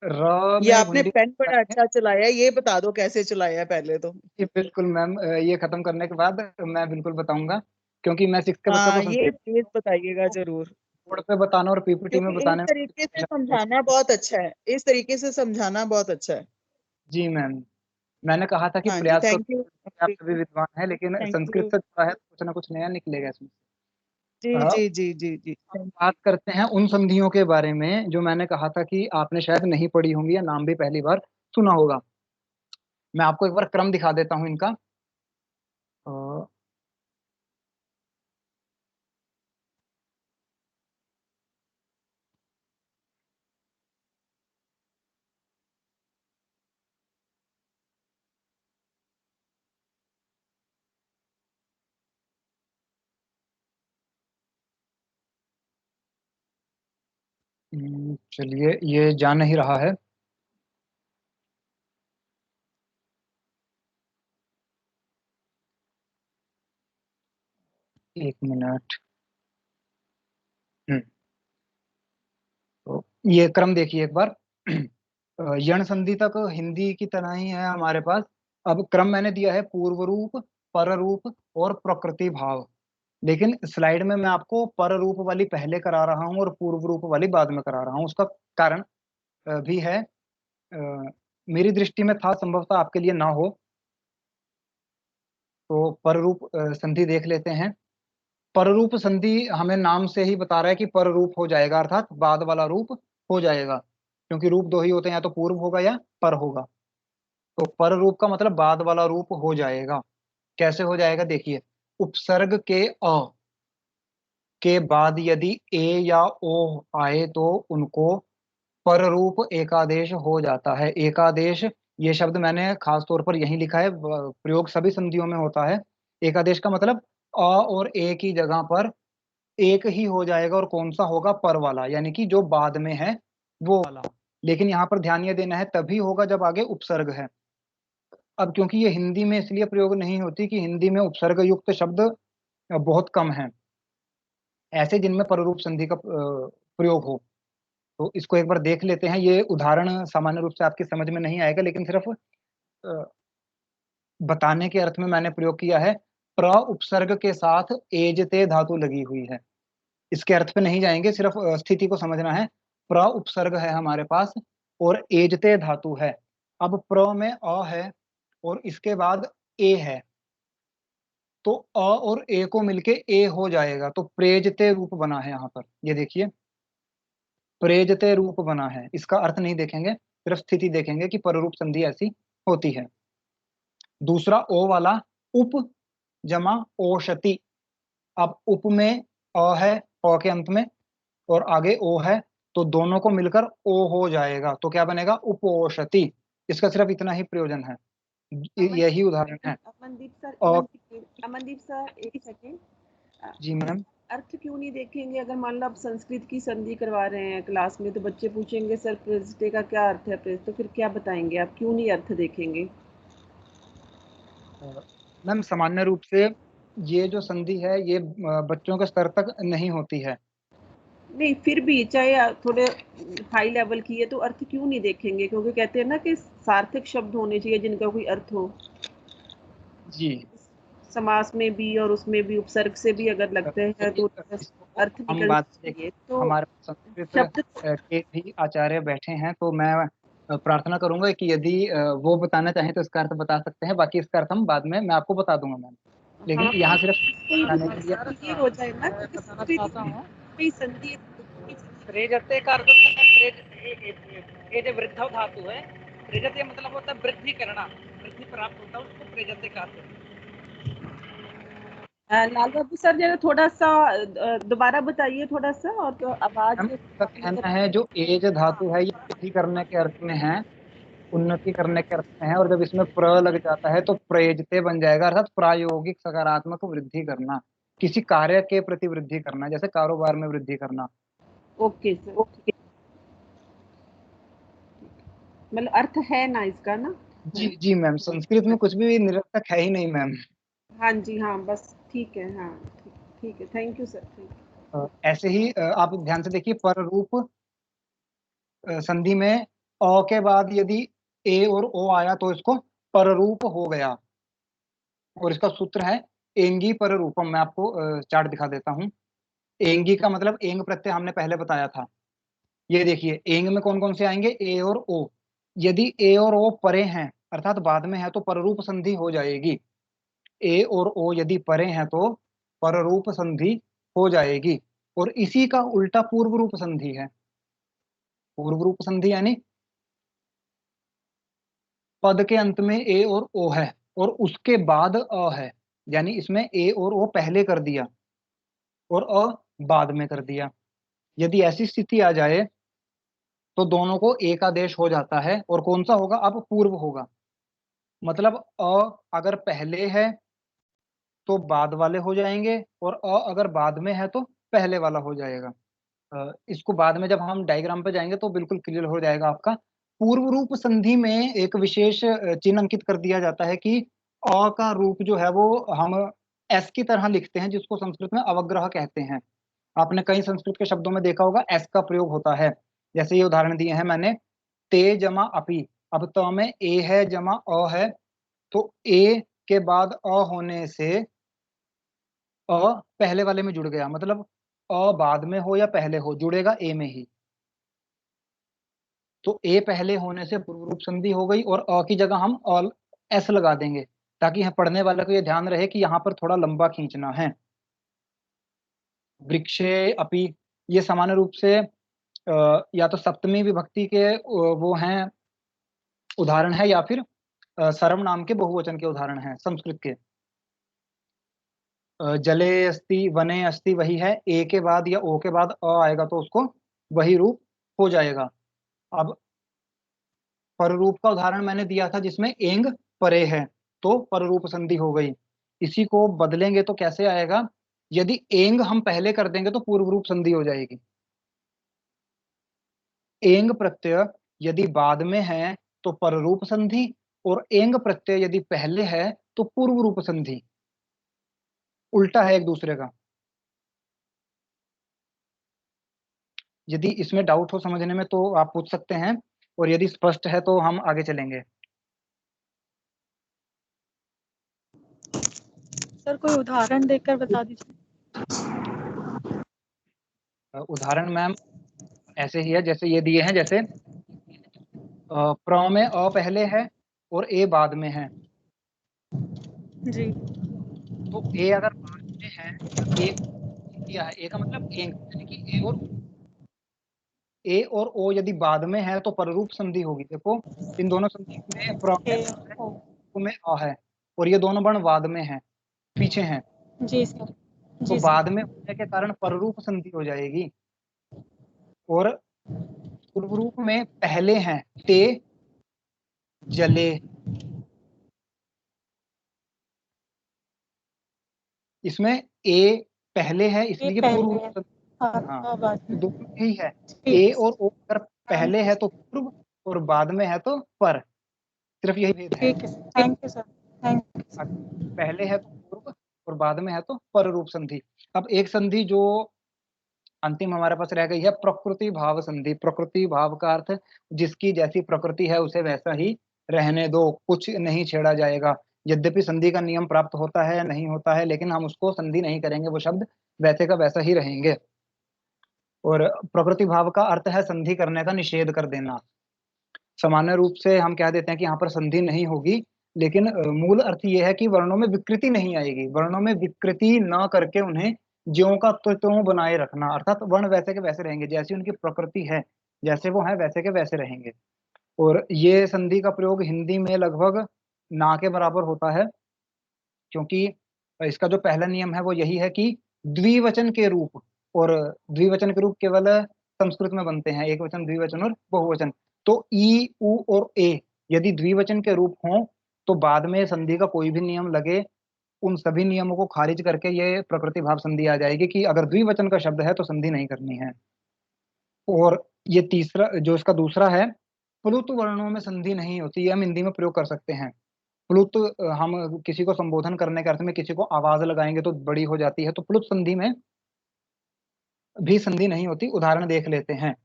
र ये में आपने गुंडी पेन बड़ा है। अच्छा चलाया है, ये बता दो कैसे चलाया है पहले तो। जी बिल्कुल मैम, ये खत्म करने के बाद मैं बिल्कुल बताऊंगा, क्योंकि मैं 6th के बच्चों को हाँ, ये संस्कृत प्लीज बताइएगा जरूर। बोर्ड पे बताना और पीपीटी में क्योंकि इस बताने तरीके से में। समझाना बहुत अच्छा है, इस तरीके से समझाना बहुत अच्छा है। जी मैम, मैंने कहा था कि हाँ जी, प्रयास तो थैंक यू। आप सभी विद्वान है, लेकिन थैंक संस्कृत यू। से जुड़ा है तो कुछ ना कुछ नया निकलेगा इसमें। जी अ, जी जी जी जी, अब थैंक बात करते हैं उन संधियों के बारे में जो मैंने कहा था कि आपने शायद नहीं पढ़ी होंगी या नाम भी पहली बार सुना होगा। मैं आपको एक बार क्रम दिखा देता हूँ इनका। अ, चलिए, ये जा नहीं रहा है। एक मिनट। हम्म, तो ये क्रम देखिए एक बार। यण संधि तक हिंदी की तरह ही है हमारे पास। अब क्रम मैंने दिया है पूर्व रूप, पर रूप और प्रकृति भाव। लेकिन स्लाइड में मैं आपको पर रूप वाली पहले करा रहा हूँ और पूर्व रूप वाली बाद में करा रहा हूँ। उसका कारण भी है, मेरी दृष्टि में था, संभवतः आपके लिए ना हो। तो पर रूप संधि देख लेते हैं। पर रूप संधि हमें नाम से ही बता रहा है कि पर रूप हो जाएगा, अर्थात बाद वाला रूप हो जाएगा, क्योंकि रूप दो ही होते हैं, या तो पूर्व होगा या पर होगा। तो पर रूप का मतलब बाद वाला रूप हो जाएगा। कैसे हो जाएगा देखिए, उपसर्ग के अ के बाद यदि ए या ओ आए तो उनको पर रूप एकादेश हो जाता है। एकादेश, ये शब्द मैंने खास तौर पर यही लिखा है, प्रयोग सभी संधियों में होता है। एकादेश का मतलब अ और ए की जगह पर एक ही हो जाएगा, और कौन सा होगा, पर वाला, यानी कि जो बाद में है वो वाला। लेकिन यहाँ पर ध्यान ये देना है, तभी होगा जब आगे उपसर्ग है। अब क्योंकि ये हिंदी में इसलिए प्रयोग नहीं होती कि हिंदी में उपसर्ग युक्त शब्द बहुत कम हैं, ऐसे जिनमें पररूप संधि का प्रयोग हो। तो इसको एक बार देख लेते हैं। ये उदाहरण सामान्य रूप से आपकी समझ में नहीं आएगा, लेकिन सिर्फ अ, बताने के अर्थ में मैंने प्रयोग किया है। प्र उपसर्ग के साथ एजते धातु लगी हुई है। इसके अर्थ पे नहीं जाएंगे, सिर्फ स्थिति को समझना है। प्र उपसर्ग है हमारे पास और एजते धातु है। अब प्र में अ है और इसके बाद ए है, तो अ और ए को मिलके ए हो जाएगा, तो प्रेजते रूप बना है यहाँ पर। ये देखिए, प्रेजते रूप बना है। इसका अर्थ नहीं देखेंगे, सिर्फ स्थिति देखेंगे कि पररूप संधि ऐसी होती है। दूसरा ओ वाला, उप जमा ओषति। अब उप में अ है, अ के अंत में, और आगे ओ है, तो दोनों को मिलकर ओ हो जाएगा, तो क्या बनेगा, उपोषति। इसका सिर्फ इतना ही प्रयोजन है, यही उदाहरण है। और अमनदीप सर एक सेकेंड। जी मैम, अर्थ क्यों नहीं देखेंगे? अगर मान लो आप संस्कृत की संधि करवा रहे हैं क्लास में, तो बच्चे पूछेंगे सर प्रेजते का क्या अर्थ है, प्रेज, तो फिर क्या बताएंगे आप? क्यों नहीं अर्थ देखेंगे? मैम सामान्य रूप से ये जो संधि है ये बच्चों के स्तर तक नहीं होती है। नहीं, फिर भी चाहे थोड़े हाई लेवल की है तो अर्थ क्यों नहीं देखेंगे? क्योंकि कहते हैं ना कि सार्थक शब्द होने चाहिए जिनका कोई अर्थ हो। जी, समास में भी और उसमें भी उपसर्ग से भी अगर लगते हैं तो इसको अर्थ हम निकलना बात देखें। चाहिए। तो हमारे संस्कृत शब्द के भी आचार्य बैठे हैं, तो मैं प्रार्थना करूंगा कि यदि वो बताना चाहें तो इसका अर्थ बता सकते हैं, बाकी इसका अर्थ हम बाद में मैं आपको बता दूंगा मैम। लेकिन हाँ, यहाँ सिर्फ कोई बताने के लिए। सर ये हो जाए ना कि संस्कृत में कोई संधि प्रेजते का अर्थ होता है प्रेज, ये जो वृद्धव धातु है, प्रजते मतलब होता है वृद्धि करना, वृद्धि प्राप्त होता है उसको प्रजते कहते हैं। लाल बाबू सर जरा थोड़ा सा दोबारा बताइए थोड़ा सा, और तो आवाज मैम इसका कहना है जो एज धातु है ये वृद्धि करने के अर्थ में है, उन्नति करने के अर्थ में है, और जब इसमें प्र लग जाता है तो प्रयोजते बन जाएगा, अर्थात प्रायोगिक सकारात्मक वृद्धि करना, किसी कार्य के प्रति वृद्धि करना, जैसे कारोबार में वृद्धि करना। ओके सर, मतलब अर्थ है ना इसका ना? जी जी मैम, संस्कृत में कुछ भी निरर्थक है ही नहीं मैम। हाँ जी, हाँ बस ठीक है, हाँ ठीक है, thank you sir, thank you. ऐसे ही आप ध्यान से देखिए, पर रूप संधि में अ के बाद यदि ए और ओ आया तो इसको पररूप हो गया, और इसका सूत्र है एंगी पर रूपम। मैं आपको चार्ट दिखा देता हूँ। एंगी का मतलब एंग प्रत्यय हमने पहले बताया था। ये देखिए एंग में कौन कौन से आएंगे, ए और ओ। यदि ए और ओ परे हैं अर्थात बाद में है तो पररूप संधि हो जाएगी। ए और ओ यदि परे हैं तो पररूप संधि हो जाएगी। और इसी का उल्टा पूर्व रूप संधि है। पूर्व रूप संधि यानी पद के अंत में ए और ओ है और उसके बाद अ है, यानी इसमें ए और ओ पहले कर दिया और अ बाद में कर दिया। यदि ऐसी स्थिति आ जाए तो दोनों को एक आदेश हो जाता है, और कौन सा होगा, अब पूर्व होगा। मतलब अ अगर पहले है तो बाद वाले हो जाएंगे, और अ अगर बाद में है तो पहले वाला हो जाएगा। इसको बाद में जब हम डायग्राम पे जाएंगे तो बिल्कुल क्लियर हो जाएगा आपका। पूर्व रूप संधि में एक विशेष चिन्ह अंकित कर दिया जाता है कि अ का रूप जो है वो हम एस की तरह लिखते हैं, जिसको संस्कृत में अवग्रह कहते हैं। आपने कई संस्कृत के शब्दों में देखा होगा एस का प्रयोग होता है। जैसे ये उदाहरण दिए हैं मैंने, ते जमा अपि। अब त में ए है जमा अ है, तो ए के बाद अ होने से अ पहले वाले में जुड़ गया, मतलब अ बाद में हो या पहले हो जुड़ेगा ए में ही। तो ए पहले होने से पूर्व रूप संधि हो गई, और अ की जगह हम ऑल एस लगा देंगे, ताकि यहाँ पढ़ने वाले को ये ध्यान रहे कि यहाँ पर थोड़ा लंबा खींचना है। वृक्षे अपि, ये सामान्य रूप से या तो सप्तमी विभक्ति के वो हैं उदाहरण है, या फिर सर्वनाम के बहुवचन के उदाहरण हैं संस्कृत के। जले अस्ति, वने अस्ति, वही है। ए के बाद या ओ के बाद अ आएगा तो उसको वही रूप हो जाएगा। अब पररूप का उदाहरण मैंने दिया था जिसमें एंग परे है, तो पररूप संधि हो गई। इसी को बदलेंगे तो कैसे आएगा, यदि एंग हम पहले कर देंगे तो पूर्व रूप संधि हो जाएगी। एंग प्रत्यय यदि बाद में है तो पररूप संधि, और एंग प्रत्यय यदि पहले है तो पूर्व रूप संधि। उल्टा है एक दूसरे का। यदि इसमें डाउट हो समझने में तो आप पूछ सकते हैं, और यदि स्पष्ट है तो हम आगे चलेंगे। सर कोई उदाहरण देकर बता दीजिए। उदाहरण मैम ऐसे ही है जैसे ये दिए हैं, जैसे प्र में अ पहले है और ए बाद में है। जी। तो ए अगर बाद में है, ए दिया है, ए का मतलब एंग, यानी कि ए और ओ यदि बाद में है तो पररूप संधि होगी। देखो इन दोनों संधि में प्र में ए, अ है, ओ, ओ में अ है, और ये दोनों वर्ण बाद में है, पीछे हैं। जी सर, तो जी बाद सर। में होने के कारण पररूप संधि हो जाएगी। और पूर्व रूप में पहले हैं ते जले, इसमें ए पहले है ये इसलिए पूर्व पहले रूप है। संधि। हाँ, हाँ बात तो में। दोनों यही है, ठीक ए है और सर। ओ अगर पहले है तो पूर्व और बाद में है तो पर, सिर्फ यही भेद है। ठीक है sir, thank you sir, thank you sir. पहले है तो पूर्व और बाद में है तो पर रूप संधि। अब एक संधि जो अंतिम हमारे पास रह गई है, प्रकृति भाव संधि। प्रकृति भाव का अर्थ जिसकी जैसी प्रकृति है उसे वैसा ही रहने दो, कुछ नहीं छेड़ा जाएगा। यद्यपि संधि का नियम प्राप्त होता है या नहीं होता है, लेकिन हम उसको संधि नहीं करेंगे, वो शब्द वैसे का वैसा ही रहेंगे। और प्रकृति भाव का अर्थ है संधि करने का निषेध कर देना। सामान्य रूप से हम कह देते हैं कि यहाँ पर संधि नहीं होगी, लेकिन मूल अर्थ ये है कि वर्णों में विकृति नहीं आएगी। वर्णों में विकृति न करके उन्हें ज्यों का त्यों बनाए रखना, अर्थात वर्ण वैसे के वैसे रहेंगे, जैसी उनकी प्रकृति है, जैसे वो है वैसे के वैसे रहेंगे। और ये संधि का प्रयोग हिंदी में लगभग ना के बराबर होता है, क्योंकि इसका जो पहला नियम है वो यही है कि द्विवचन के रूप, और द्विवचन के रूप केवल संस्कृत में बनते हैं, एक वचन, द्विवचन और बहुवचन। तो ई, उ और ए यदि द्विवचन के रूप हों तो बाद में संधि का कोई भी नियम लगे, उन सभी नियमों को खारिज करके ये प्रकृति भाव संधि आ जाएगी कि अगर द्विवचन का शब्द है तो संधि नहीं करनी है। और ये तीसरा जो इसका दूसरा है, प्लुत वर्णों में संधि नहीं होती, ये हम हिंदी में प्रयोग कर सकते हैं। प्लुत हम किसी को संबोधन करने के अर्थ में किसी को आवाज लगाएंगे तो बड़ी हो जाती है, तो प्लुत संधि में भी संधि नहीं होती। उदाहरण देख लेते हैं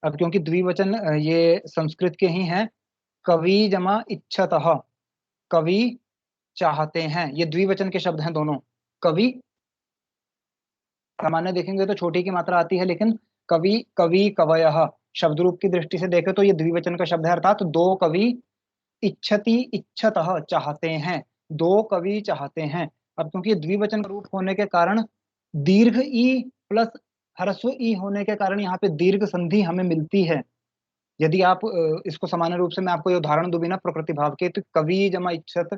अब, क्योंकि द्विवचन ये संस्कृत के ही हैं। कवि जमा इच्छतः, कवि चाहते हैं, ये द्विवचन के शब्द हैं दोनों। कवि, सामान्य देखेंगे तो छोटी की मात्रा आती है, लेकिन कवि, कवि, कवयः शब्द रूप की दृष्टि से देखें तो ये द्विवचन का शब्द है, अर्थात दो कवि, इच्छति इच्छतः चाहते हैं, दो कवि चाहते हैं। अब क्योंकि द्विवचन रूप होने के कारण दीर्घ ई प्लस ह्रस्व ई होने के कारण यहाँ पे दीर्घ संधि हमें मिलती है। यदि आप इसको सामान्य रूप से मैं आपको ये उदाहरण दूं बिना प्रकृति भाव के, तो कवि जमा इच्छत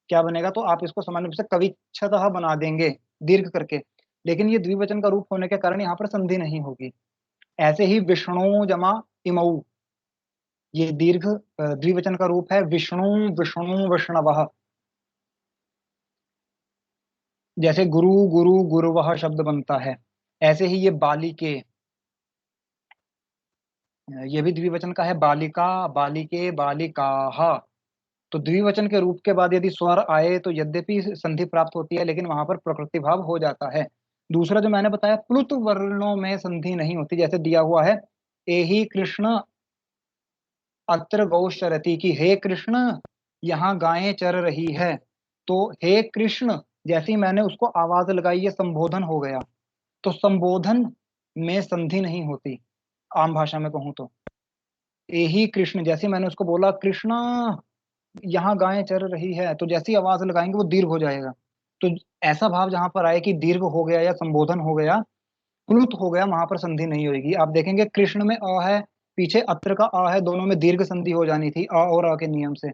क्या बनेगा, तो आप इसको सामान्य रूप से कविच्छतः बना देंगे दीर्घ करके, लेकिन ये द्विवचन का रूप होने के कारण यहाँ पर संधि नहीं होगी। ऐसे ही विष्णु जमा इमऊ, ये दीर्घ द्विवचन का रूप है, विष्णु, विष्णु, विष्णवः। जैसे गुरु, गुरु, गुरुवः शब्द बनता है, ऐसे ही ये बालिके, ये भी द्विवचन का है, बालिका, बालिके, बालिकाः। तो द्विवचन के रूप के बाद यदि स्वर आए तो यद्यपि संधि प्राप्त होती है, लेकिन वहां पर प्रकृति भाव हो जाता है। दूसरा जो मैंने बताया, प्लुत वर्णों में संधि नहीं होती, जैसे दिया हुआ है, एहि कृष्ण अत्र गौ चरति, की हे कृष्ण यहाँ गायें चर रही है। तो हे कृष्ण जैसे ही मैंने उसको आवाज लगाई, ये संबोधन हो गया, तो संबोधन में संधि नहीं होती। आम भाषा में कहूं तो एही कृष्ण, जैसे मैंने उसको बोला कृष्णा यहाँ गायें चर रही है, तो जैसी आवाज लगाएंगे वो दीर्घ हो जाएगा। तो ऐसा भाव जहां पर आए कि दीर्घ हो गया या संबोधन हो गया, प्लुत हो गया, वहां पर संधि नहीं होगी। आप देखेंगे कृष्ण में अ है, पीछे अत्र का आ है, दोनों में दीर्घ संधि हो जानी थी अ और अ के नियम से,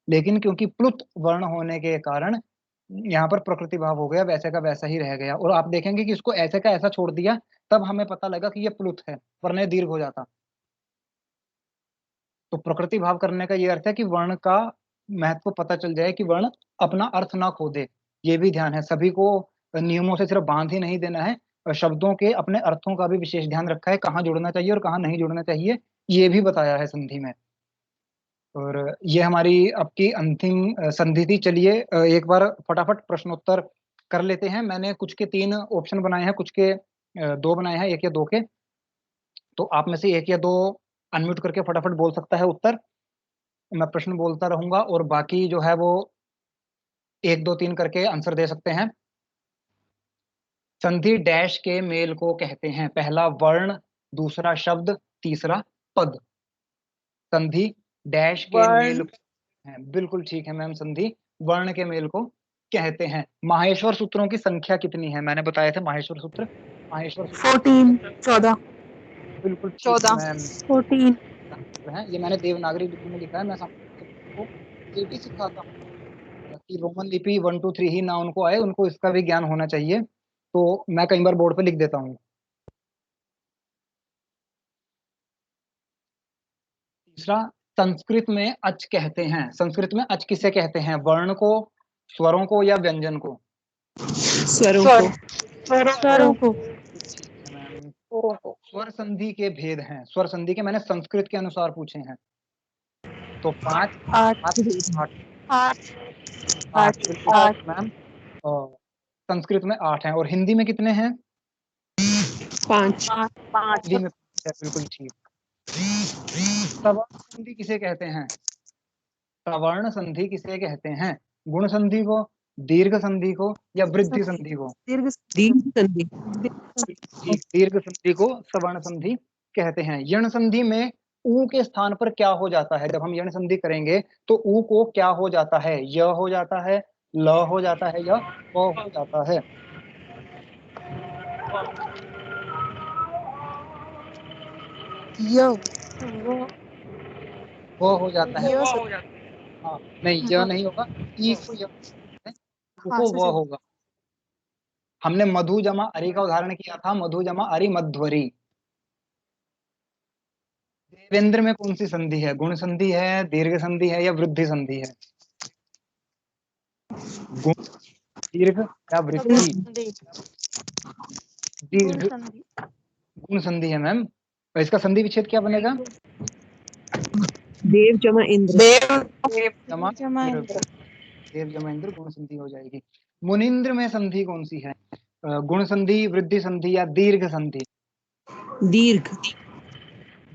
लेकिन क्योंकि प्लुत वर्ण होने के कारण यहाँ पर प्रकृति भाव हो गया, वैसे का वैसा ही रह गया। और आप देखेंगे कि इसको ऐसे का ऐसा छोड़ दिया, तब हमें पता लगा कि ये प्लुत है, वरना दीर्घ हो जाता। तो प्रकृति भाव करने का ये अर्थ है कि वर्ण का महत्व पता चल जाए, कि वर्ण अपना अर्थ ना खो दे। ये भी ध्यान है, सभी को नियमों से सिर्फ बांध ही नहीं देना है, शब्दों के अपने अर्थों का भी विशेष ध्यान रखा है, कहाँ जुड़ना चाहिए और कहाँ नहीं जुड़ना चाहिए, ये भी बताया है संधि में। और ये हमारी आपकी अंतिम संधि थी। चलिए एक बार फटाफट प्रश्नोत्तर कर लेते हैं। मैंने कुछ के 3 ऑप्शन बनाए हैं, कुछ के 2 बनाए हैं, 1 या 2 के। तो आप में से 1 या 2 अनम्यूट करके फटाफट बोल सकता है उत्तर, मैं प्रश्न बोलता रहूंगा, और बाकी जो है वो 1, 2, 3 करके आंसर दे सकते हैं। संधि डैश के मेल को कहते हैं, पहला वर्ण, दूसरा शब्द, तीसरा पद। संधि डैश के मेल है, बिल्कुल ठीक है मैम, संधि वर्ण के मेल को कहते हैं। माहेश्वर सूत्रों की संख्या कितनी है, मैंने बताया था माहेश्वर सूत्र, माहेश्वर सूत्र 14 बिल्कुल ठीक 14 मैम 14 है। ये मैंने देवनागरी लिपि में लिखा है, मैं आपको ये भी सिखाता हूँ कि रोमन लिपि 1 2 3 ही ना उनको आए, उनको इसका भी ज्ञान होना चाहिए, तो मैं कई बार बोर्ड पे लिख देता हूँ। तीसरा, संस्कृत में अच कहते हैं, संस्कृत में अच किसे कहते हैं, वर्ण को, स्वरों को, या व्यंजन को? स्वरों को। स्वरों को ठीक है मैम। स्वर संधि के भेद हैं, स्वर संधि के मैंने संस्कृत के अनुसार पूछे हैं, तो 5 8 8 8 8 बिल्कुल 8 मैम। और संस्कृत में 8 हैं, और हिंदी में कितने हैं? 5। 5 हिंदी में 5 है, बिल्कुल ठीक। सवर्ण संधि किसे कहते हैं, सवर्ण संधि किसे कहते हैं? गुण संधि को, दीर्घ संधि को, या वृद्धि संधि को? दीर्घ संधि। ठीक, दीर्घ संधि को सवर्ण संधि कहते हैं। यण संधि में ऊ के स्थान पर क्या हो जाता है, जब हम यण संधि करेंगे तो ऊ को क्या हो जाता है, य हो जाता है, ल हो जाता है, या व हो जाता है? यो वो हो जाता है। यो वो सर। हो जाता है। हाँ नहीं, यह नहीं होगा, ई को य है, हाँ को सर वह जी। होगा। हमने मधु जमा अरि का उदाहरण किया था, मधु जमा अरि मध्वरी। देवेंद्र में कौन सी संधि है? गुण संधि है, दीर्घ संधि है, या वृद्धि संधि है? गुण, दीर्घ या गुण वृद्धि? संधि। गुण दीर्घ। संधि। गुण संधि है मैम। और इसका संधि विच्छेद क्या बनेगा? देव जमा इंद्र। देव जमा जमा इंद्र। इंद्र। देव जमा इंद्र गुण संधि हो जाएगी। मुनिंद्र में संधि कौन सी है? गुण संधि, वृद्धि संधि, या दीर्घ संधि? दीर्घ।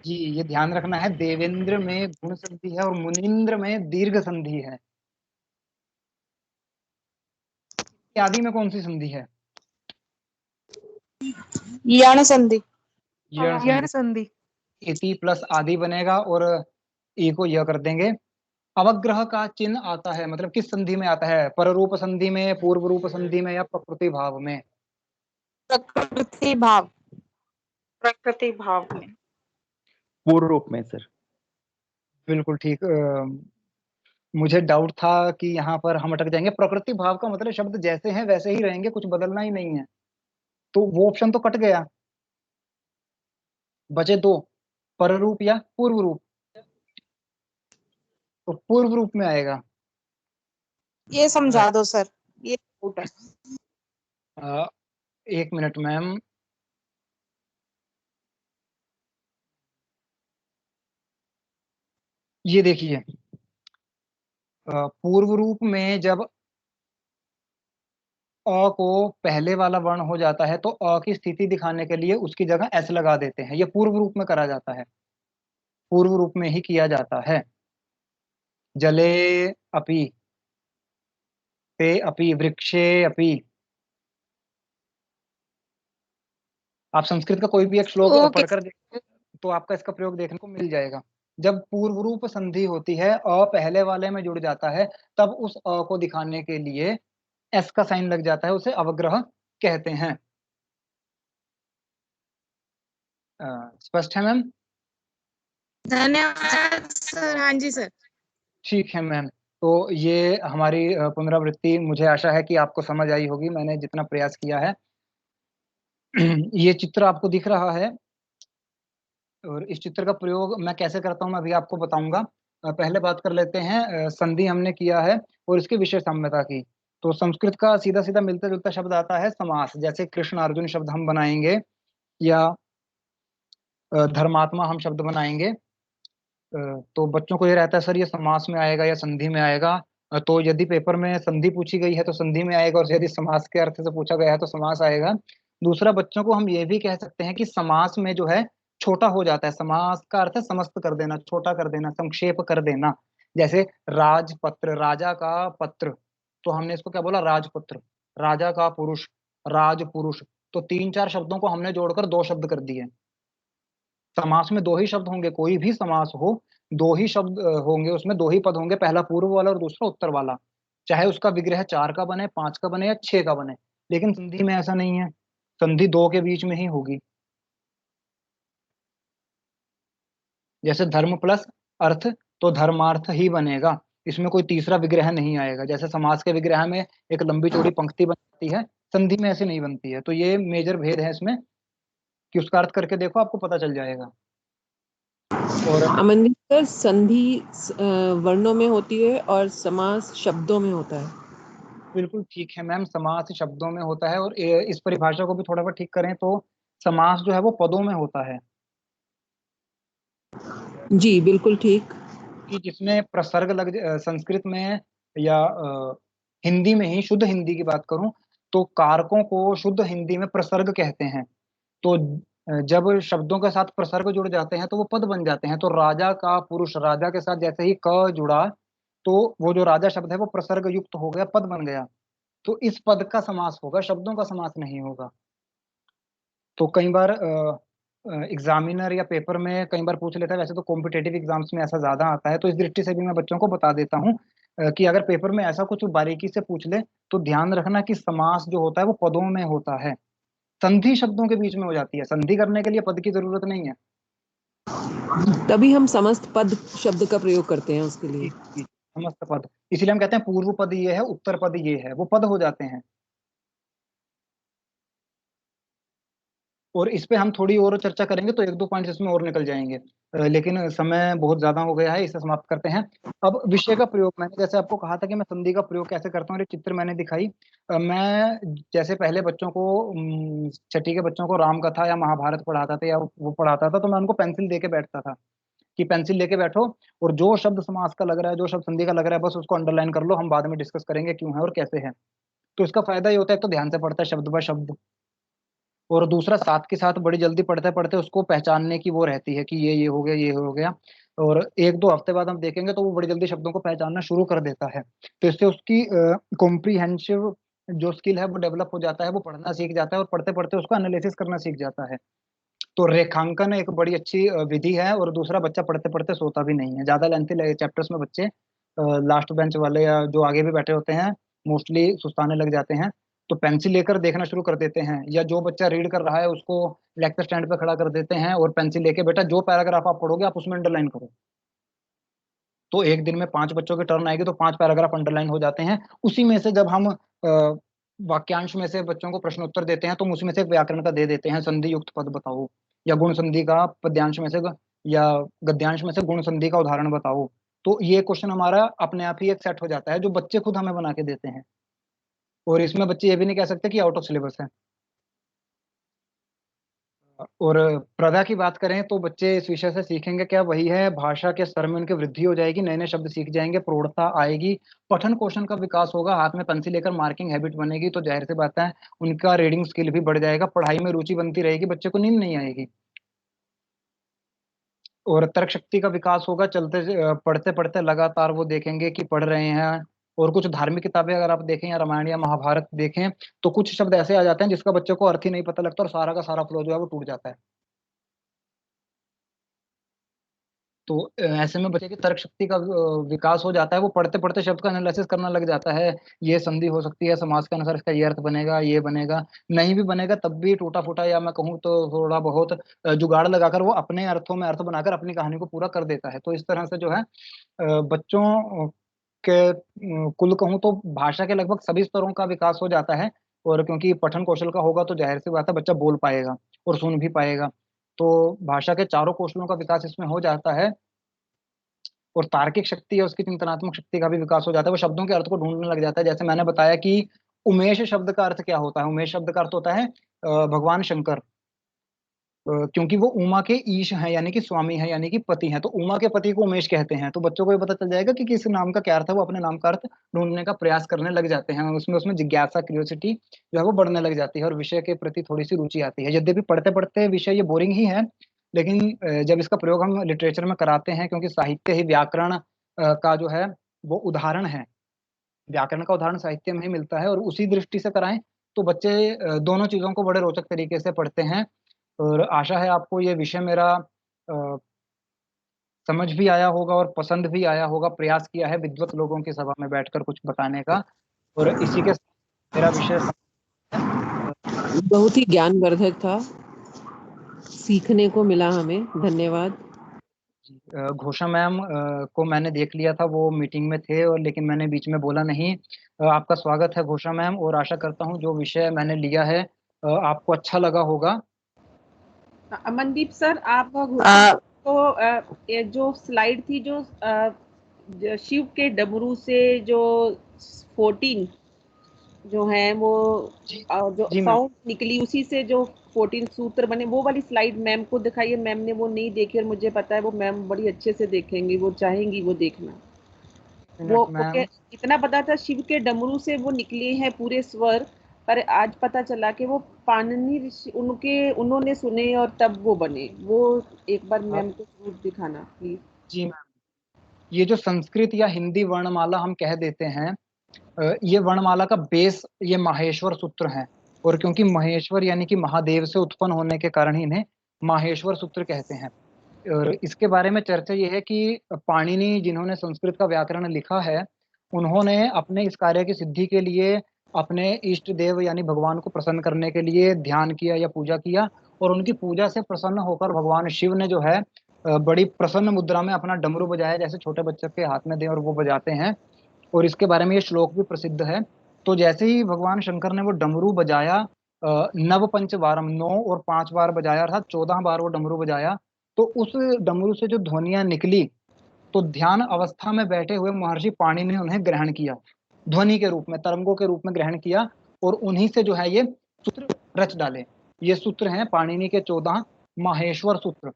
जी, ये ध्यान रखना है, देवेंद्र में गुण संधि है और मुनिंद्र में दीर्घ संधि है। आदि में कौन सी संधि है? यण संधि। यण यण संधि। संधि। इति प्लस आदि बनेगा और ई को यह कर देंगे। अवग्रह का चिन्ह आता है, मतलब किस संधि में आता है? पररूप संधि में, पूर्व रूप संधि में, या प्रकृति भाव में? प्रकृति भाव। प्रकृति भाव में। पूर्व रूप में सर। बिल्कुल ठीक। मुझे डाउट था कि यहाँ पर हम अटक जाएंगे। प्रकृति भाव का मतलब शब्द जैसे हैं वैसे ही रहेंगे, कुछ बदलना ही नहीं है, तो वो ऑप्शन तो कट गया। बचे दो, पररूप या पूर्व रूप। तो पूर्व रूप में आएगा। ये समझा दो सर, ये डाउट है। एक मिनट मैम। ये देखिए, पूर्व रूप में जब अ को पहले वाला वर्ण हो जाता है तो अ की स्थिति दिखाने के लिए उसकी जगह एस लगा देते हैं। ये पूर्व रूप में करा जाता है, पूर्व रूप में ही किया जाता है। जले अपि, पे अपि, वृक्षे अपि। आप संस्कृत का कोई भी एक श्लोक ओके। पढ़कर देखें तो आपका इसका प्रयोग देखने को मिल जाएगा। जब पूर्व रूप संधि होती है, अ पहले वाले में जुड़ जाता है, तब उस अ को दिखाने के लिए एस का साइन लग जाता है, उसे अवग्रह कहते हैं। स्पष्ट है मैम? धन्यवाद सर। हाँ जी सर। ठीक है मैम। तो ये हमारी पुनरावृत्ति, मुझे आशा है कि आपको समझ आई होगी, मैंने जितना प्रयास किया है। ये चित्र आपको दिख रहा है, और इस चित्र का प्रयोग मैं कैसे करता हूँ मैं अभी आपको बताऊंगा। पहले बात कर लेते हैं, संधि हमने किया है और इसके विषय साम्यता की। तो संस्कृत का सीधा सीधा मिलता जुलता शब्द आता है समास। जैसे कृष्ण अर्जुन शब्द हम बनाएंगे, या धर्मात्मा हम शब्द बनाएंगे, तो बच्चों को ये रहता है सर ये समास में आएगा या संधि में आएगा। तो यदि पेपर में संधि पूछी गई है तो संधि में आएगा, और यदि समास के अर्थ से पूछा गया है तो समास आएगा। दूसरा, बच्चों को हम ये भी कह सकते हैं कि समास में जो है छोटा हो जाता है। समास का अर्थ है समस्त कर देना, छोटा कर देना, संक्षेप कर देना। जैसे राजपत्र, राजा का पत्र, तो हमने इसको क्या बोला? राजपत्र। राजा का पुरुष, राजपुरुष। तो तीन चार शब्दों को हमने जोड़कर दो शब्द कर दिए। समास में दो ही शब्द होंगे, कोई भी समास हो दो ही शब्द होंगे, उसमें दो ही पद होंगे, पहला पूर्व वाला और दूसरा उत्तर वाला। चाहे उसका विग्रह 4 का बने, 5 का बने, या 6 का बने। लेकिन संधि में ऐसा नहीं है, संधि दो के बीच में ही होगी। जैसे धर्म प्लस अर्थ, तो धर्मार्थ ही बनेगा, इसमें कोई तीसरा विग्रह नहीं आएगा। जैसे समास के विग्रह में एक लंबी चौड़ी पंक्ति बन जाती है, संधि में ऐसी नहीं बनती है। तो ये मेजर भेद है इसमें, कि उसका अर्थ करके देखो, आपको पता चल जाएगा। और अमनदीप सर, संधि वर्णों में होती है और समास शब्दों में होता है। बिल्कुल ठीक है मैम, समास शब्दों में होता है। और इस परिभाषा को भी थोड़ा बहुत ठीक करें तो समास जो है वो पदों में होता है। जी बिल्कुल ठीक। कि जिसमें प्रसर्ग संस्कृत में या हिंदी में ही, शुद्ध हिंदी की बात करूं तो कारकों को शुद्ध हिंदी में प्रसर्ग कहते हैं। तो जब शब्दों के साथ प्रसर्ग जुड़ जाते हैं तो वो पद बन जाते हैं। तो राजा का पुरुष, राजा के साथ जैसे ही क जुड़ा तो वो जो राजा शब्द है वो प्रसर्ग युक्त हो गया, पद बन गया। तो इस पद का समास होगा, शब्दों का समास नहीं होगा। तो कई बार एग्जामिनर या पेपर में कई बार पूछ लेता है, वैसे तो कॉम्पिटेटिव एग्जाम्स में ऐसा ज्यादा आता है, तो इस दृष्टि से भी मैं बच्चों को बता देता हूँ कि अगर पेपर में ऐसा कुछ बारीकी से पूछ ले तो ध्यान रखना कि समास जो होता है वो पदों में होता है, संधि शब्दों के बीच में हो जाती है। संधि करने के लिए पद की जरूरत नहीं है। तभी हम समस्त पद शब्द का प्रयोग करते हैं उसके लिए। समस्त पद, इसीलिए हम कहते हैं पूर्व पद ये है, उत्तर पद ये है, वो पद हो जाते हैं। और इस पे हम थोड़ी और चर्चा करेंगे तो एक दो पॉइंट्स इसमें और निकल जाएंगे, लेकिन समय बहुत ज्यादा हो गया है, इसे समाप्त करते हैं। अब विषय का प्रयोग, मैंने जैसे आपको कहा था कि मैं संधि का प्रयोग कैसे करता हूँ, ये चित्र मैंने दिखाई। मैं जैसे पहले बच्चों को, छठी के बच्चों को राम कथा या महाभारत पढ़ाता था या वो पढ़ाता था, तो मैं उनको पेंसिल दे के बैठता था कि पेंसिल लेके बैठो और जो शब्द समास का लग रहा है, जो शब्द संधि का लग रहा है, बस उसको अंडरलाइन कर लो, हम बाद में डिस्कस करेंगे क्यों है और कैसे है। तो इसका फायदा ये होता है, एक तो ध्यान से पढ़ता है शब्द ब शब्द, और दूसरा साथ के साथ बड़ी जल्दी पढ़ते पढ़ते उसको पहचानने की वो रहती है कि ये हो गया, ये हो गया, और एक दो हफ्ते बाद हम देखेंगे तो वो बड़ी जल्दी शब्दों को पहचानना शुरू कर देता है। तो इससे उसकी कॉम्प्रीहेंसिव जो स्किल है वो डेवलप हो जाता है, वो पढ़ना सीख जाता है और पढ़ते पढ़ते उसको एनालिसिस करना सीख जाता है। तो रेखांकन एक बड़ी अच्छी विधि है, और दूसरा बच्चा पढ़ते पढ़ते सोता भी नहीं है। ज्यादा लेंथी चैप्टर्स में बच्चे लास्ट बेंच वाले या जो आगे भी बैठे होते हैं मोस्टली सुस्ताने लग जाते हैं, तो पेंसिल लेकर देखना शुरू कर देते हैं, या जो बच्चा रीड कर रहा है उसको लेक्चर स्टैंड पे खड़ा कर देते हैं और पेंसिल लेके, बेटा जो पैराग्राफ आप पढ़ोगे आप उसमें अंडरलाइन करो। तो एक दिन में 5 बच्चों की टर्न आएगी तो 5 पैराग्राफ अंडरलाइन हो जाते हैं। उसी में से जब हम वाक्यांश में से बच्चों को प्रश्न उत्तर देते हैं तो हम उसमें से एक व्याकरण का दे देते हैं, संधि युक्त पद बताओ, या गुण संधि का पद्यांश में से या गद्यांश में से गुण संधि का उदाहरण बताओ। तो ये क्वेश्चन हमारा अपने आप ही एक सेट हो जाता है, जो बच्चे खुद हमें बना के देते हैं, और इसमें बच्चे ये भी नहीं कह सकते कि आउट ऑफ सिलेबस है। और प्रदा की बात करें तो बच्चे इस विषय से सीखेंगे क्या, वही है, भाषा के स्तर में उनकी वृद्धि हो जाएगी, नए नए शब्द सीख जाएंगे, प्रौढ़ता आएगी, पठन कौशल का विकास होगा, हाथ में पेंसिल लेकर मार्किंग हैबिट बनेगी, तो जाहिर सी बात है उनका रीडिंग स्किल भी बढ़ जाएगा, पढ़ाई में रुचि बनती रहेगी, बच्चे को नींद नहीं आएगी। और तर्क शक्ति का विकास होगा, पढ़ते पढ़ते लगातार वो देखेंगे कि पढ़ रहे हैं। और कुछ धार्मिक किताबें अगर आप देखें या रामायण या महाभारत देखें तो कुछ शब्द ऐसे आ जाते हैं जिसका बच्चे को अर्थ ही नहीं पता लगता और सारा का सारा फ्लो जो है वो टूट जाता है। तो ऐसे में बच्चे की तर्क शक्ति का विकास हो जाता है, वो पढ़ते पढ़ते शब्द का एनालिसिस करना लग जाता है, ये संधि हो सकती है, समास के अनुसार इसका ये अर्थ बनेगा, ये बनेगा, नहीं भी बनेगा तब भी टूटा फूटा या मैं कहूँ तो थोड़ा बहुत जुगाड़ लगाकर वो अपने अर्थों में अर्थ बनाकर अपनी कहानी को पूरा कर देता है। तो इस तरह से जो है बच्चों के कुल कहूँ तो भाषा के लगभग सभी स्तरों का विकास हो जाता है, और क्योंकि पठन कौशल का होगा तो जाहिर सी बात है बच्चा बोल पाएगा और सुन भी पाएगा, तो भाषा के चारों कौशलों का विकास इसमें हो जाता है। और तार्किक शक्ति है उसकी, चिंतनात्मक शक्ति का भी विकास हो जाता है, वो शब्दों के अर्थ को ढूंढने लग जाता है। जैसे मैंने बताया कि उमेश शब्द का अर्थ क्या होता है, उमेश शब्द का अर्थ होता है भगवान शंकर, क्योंकि वो उमा के ईश हैं यानी कि स्वामी हैं यानी कि पति हैं, तो उमा के पति को उमेश कहते हैं, तो बच्चों को ये पता चल जाएगा कि किस नाम का क्या अर्थ है, वो अपने नाम का अर्थ ढूंढने का प्रयास करने लग जाते हैं, उसमें उसमें जिज्ञासा क्यूरियोसिटी जो है वो बढ़ने लग जाती है और विषय के प्रति थोड़ी सी रुचि आती है। यद्यपि पढ़ते पढ़ते विषय ये बोरिंग ही है, लेकिन जब इसका प्रयोग हम लिटरेचर में कराते हैं, क्योंकि साहित्य ही व्याकरण का जो है वो उदाहरण है, व्याकरण का उदाहरण साहित्य में ही मिलता है, और उसी दृष्टि से कराएं तो बच्चे दोनों चीजों को बड़े रोचक तरीके से पढ़ते हैं। और आशा है आपको ये विषय मेरा समझ भी आया होगा और पसंद भी आया होगा। प्रयास किया है विद्वत लोगों की सभा में बैठकर कुछ बताने का, और इसी के साथ मेरा विषय बहुत ही ज्ञानवर्धक था, सीखने को मिला हमें, धन्यवाद। घोषा मैम को मैंने देख लिया था, वो मीटिंग में थे, और लेकिन मैंने बीच में बोला नहीं। आपका स्वागत है घोषा मैम, और आशा करता हूँ जो विषय मैंने लिया है आपको अच्छा लगा होगा। अमनदीप सर, आप तो ये जो स्लाइड थी जो शिव के डमरू से जो 14 जो है वो जो साउंड निकली उसी से जो 14 सूत्र बने, वो वाली स्लाइड मैम को दिखाइए। मैम ने वो नहीं देखी और मुझे पता है वो मैम बड़ी अच्छे से देखेंगी, वो चाहेंगी वो देखना। वो इतना पता था शिव के डमरू से वो निकले हैं पूरे स्वर, पर आज पता चला कि वो पाणिनि ऋषि उन्होंने सुने और तब वो बने। वो एक बार मैम को जरूर दिखाना प्लीज। जी मैम, ये जो संस्कृत या हिंदी वर्णमाला हम कह देते हैं, ये वर्णमाला का बेस ये माहेश्वर सूत्र है, और क्योंकि महेश्वर यानी कि महादेव से उत्पन्न होने के कारण ही इन्हें माहेश्वर सूत्र कहते हैं। और इसके बारे में चर्चा ये है कि पाणिनि जिन्होंने संस्कृत का व्याकरण लिखा है, उन्होंने अपने इस कार्य की सिद्धि के लिए अपने इष्ट देव यानी भगवान को प्रसन्न करने के लिए ध्यान किया या पूजा किया, और उनकी पूजा से प्रसन्न होकर भगवान शिव ने जो है बड़ी प्रसन्न मुद्रा में अपना डमरू बजाया, जैसे छोटे बच्चे के हाथ में दे और वो बजाते हैं। और इसके बारे में ये श्लोक भी प्रसिद्ध है। तो जैसे ही भगवान शंकर ने वो डमरू बजाया, नव पंचवारम, 9 और 5 बार बजाया, अर्थात 14 बार वो डमरू बजाया, तो उस डमरू से जो ध्वनियां निकली, तो ध्यान अवस्था में बैठे हुए महर्षि पाणिनि ने उन्हें ग्रहण किया, ध्वनि के रूप में, तरंगों के रूप में ग्रहण किया, और उन्हीं से जो है ये सूत्र रच डाले। ये सूत्र हैं पाणिनि के 14 माहेश्वर सूत्र।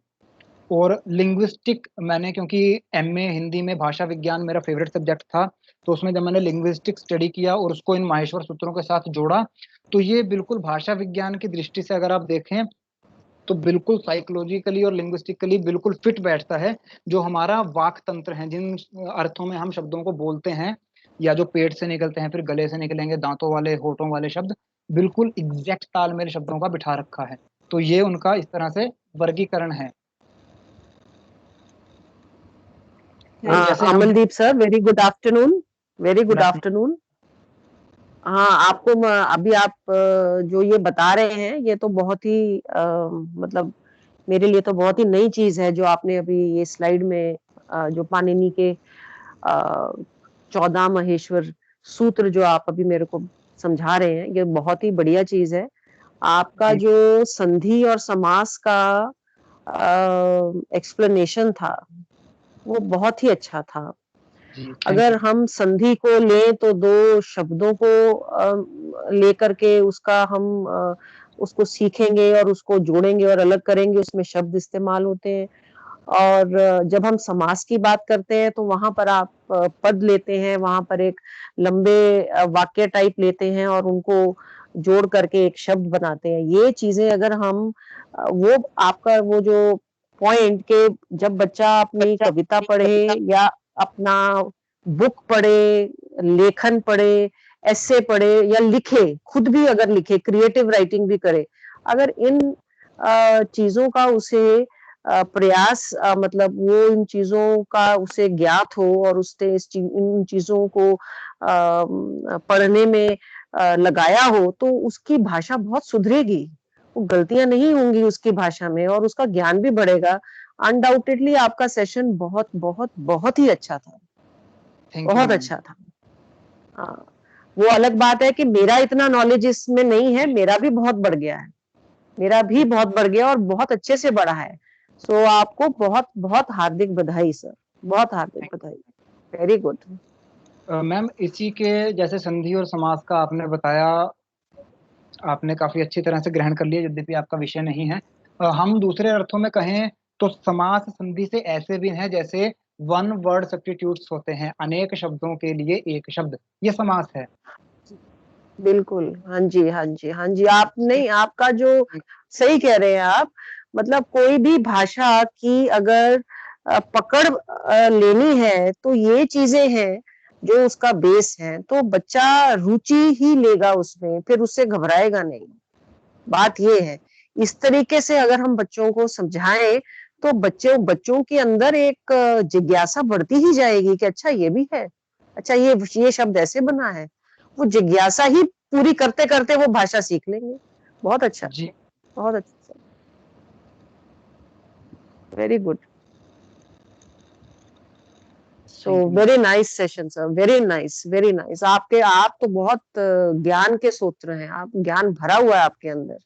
और लिंग्विस्टिक, मैंने क्योंकि एमए हिंदी में भाषा विज्ञान मेरा फेवरेट सब्जेक्ट था, तो उसमें जब मैंने लिंग्विस्टिक स्टडी किया और उसको इन माहेश्वर सूत्रों के साथ जोड़ा, तो ये बिल्कुल भाषा विज्ञान की दृष्टि से अगर आप देखें तो बिल्कुल साइकोलॉजिकली और लिंग्विस्टिकली बिल्कुल फिट बैठता है। जो हमारा वाक तंत्र है, जिन अर्थों में हम शब्दों को बोलते हैं, या जो पेट से निकलते हैं, फिर गले से निकलेंगे, दांतों वाले, होठों वाले शब्द, बिल्कुल एग्जैक्ट तालमेल शब्दों का बिठा रखा है। तो ये उनका इस तरह से वर्गीकरण है। जैसे हम Amandeep sir, very good afternoon, very good afternoon. हाँ, आपको अभी आप जो ये बता रहे हैं, ये तो बहुत ही मतलब मेरे लिए तो बहुत ही नई चीज है जो आपने अभी ये स्लाइड में जो पाणिनि के 14 महेश्वर सूत्र जो आप अभी मेरे को समझा रहे हैं, ये बहुत ही बढ़िया चीज है। आपका जी। जो संधि और समास का एक्सप्लेनेशन था वो बहुत ही अच्छा था। जी, अगर हम संधि को लें तो दो शब्दों को लेकर के उसका हम उसको सीखेंगे और उसको जोड़ेंगे और अलग करेंगे, उसमें शब्द इस्तेमाल होते हैं। और जब हम समास की बात करते हैं तो वहां पर आप पद लेते हैं, वहां पर एक लंबे वाक्य टाइप लेते हैं और उनको जोड़ करके एक शब्द बनाते हैं। ये चीजें अगर हम वो आपका वो जो पॉइंट के जब बच्चा अपनी कविता पढ़े या अपना बुक पढ़े, लेखन पढ़े, एस्से पढ़े या लिखे, खुद भी अगर लिखे, क्रिएटिव राइटिंग भी करे, अगर इन चीजों का उसे प्रयास मतलब वो इन चीजों का उसे ज्ञात हो और उसने इन चीजों को पढ़ने में लगाया हो, तो उसकी भाषा बहुत सुधरेगी, वो गलतियां नहीं होंगी उसकी भाषा में और उसका ज्ञान भी बढ़ेगा। अनडाउटेडली आपका सेशन बहुत बहुत बहुत ही अच्छा था, बहुत अच्छा था। हाँ, वो अलग बात है कि मेरा इतना नॉलेज इसमें नहीं है, मेरा भी बहुत बढ़ गया है, मेरा भी बहुत बढ़ गया और बहुत अच्छे से बढ़ा है। सो आपको बहुत बहुत हार्दिक बधाई सर, बहुत हार्दिक बधाई, वेरी गुड। मैम, इसी के जैसे संधि और समास का आपने बताया, आपने काफी अच्छी तरह से ग्रहण कर लिया, यद्यपि आपका विषय नहीं है। हम दूसरे अर्थों में कहें तो समास संधि से ऐसे भी हैं जैसे वन वर्ड सब्स्टिट्यूट्स होते हैं, अनेक शब्दों के लिए एक शब्द, ये समास है। बिल्कुल, हाँ जी, हाँ जी, हाँ जी। आप नहीं, आपका जो सही कह रहे हैं आप, मतलब कोई भी भाषा की अगर पकड़ लेनी है तो ये चीजें हैं जो उसका बेस है, तो बच्चा रुचि ही लेगा उसमें, फिर उससे घबराएगा नहीं। बात ये है, इस तरीके से अगर हम बच्चों को समझाएं तो बच्चों के अंदर एक जिज्ञासा बढ़ती ही जाएगी कि अच्छा ये भी है, अच्छा ये शब्द ऐसे बना है। वो जिज्ञासा ही पूरी करते करते वो भाषा सीख लेंगे। बहुत अच्छा, जी, बहुत अच्छा, very good. So very nice session sir, very nice, very nice. आप तो बहुत ज्ञान के सूत्र हैं, आप ज्ञान भरा हुआ है आपके अंदर।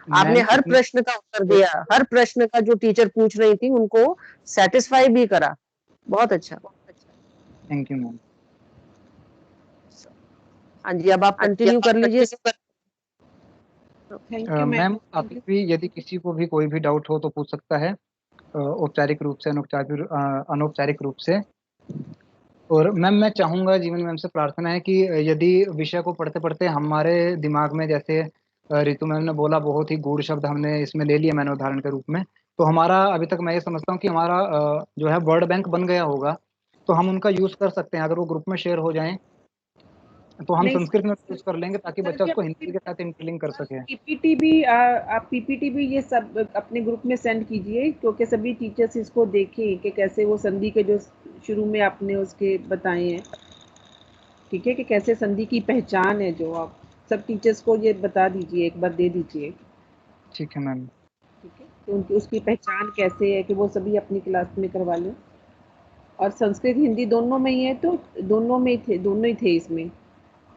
आपने मैम हर इतनी, प्रश्न का उत्तर दिया, हर प्रश्न का जो टीचर पूछ रही थी उनको सेटिस्फाई भी करा, बहुत अच्छा। Thank you ma'am. हाँ जी, अब आप कंटिन्यू कर लीजिए। थैंक यू मैम, अभी भी यदि किसी को भी कोई भी डाउट हो तो पूछ सकता है, औपचारिक रूप से, अनौपचारिक रूप से। और मैम, मैं चाहूंगा, जीवन मैम से प्रार्थना है कि यदि विषय को पढ़ते पढ़ते हमारे दिमाग में, जैसे रितु मैम ने बोला, बहुत ही गूढ़ शब्द हमने इसमें ले लिया मैंने उदाहरण के रूप में, तो हमारा अभी तक मैं ये समझता हूँ कि हमारा जो है वर्ड बैंक बन गया होगा, तो हम उनका यूज कर सकते हैं। अगर वो ग्रुप में शेयर हो जाएं तो हम नहीं संस्कृत में यूज कर लेंगे, ताकि सर, बच्चा क्या उसको हिंदी के साथ इंटरलिंक कर सके। पीपीटी भी आप पीपीटी भी ये सब अपने ग्रुप में सेंड कीजिए, क्योंकि सभी टीचर्स इसको देखें कि कैसे वो संधि के जो शुरू में आपने उसके बताए हैं, ठीक है, कि कैसे संधि की पहचान है, जो आप सब टीचर्स को ये बता दीजिए, एक बार दे दीजिए। ठीक है मैम। ठीक है। कि उनकी उसकी पहचान कैसे है कि वो सभी अपनी क्लास में करवा लें। और संस्कृत हिंदी दोनों में ही है, तो दोनों ही थे इसमें।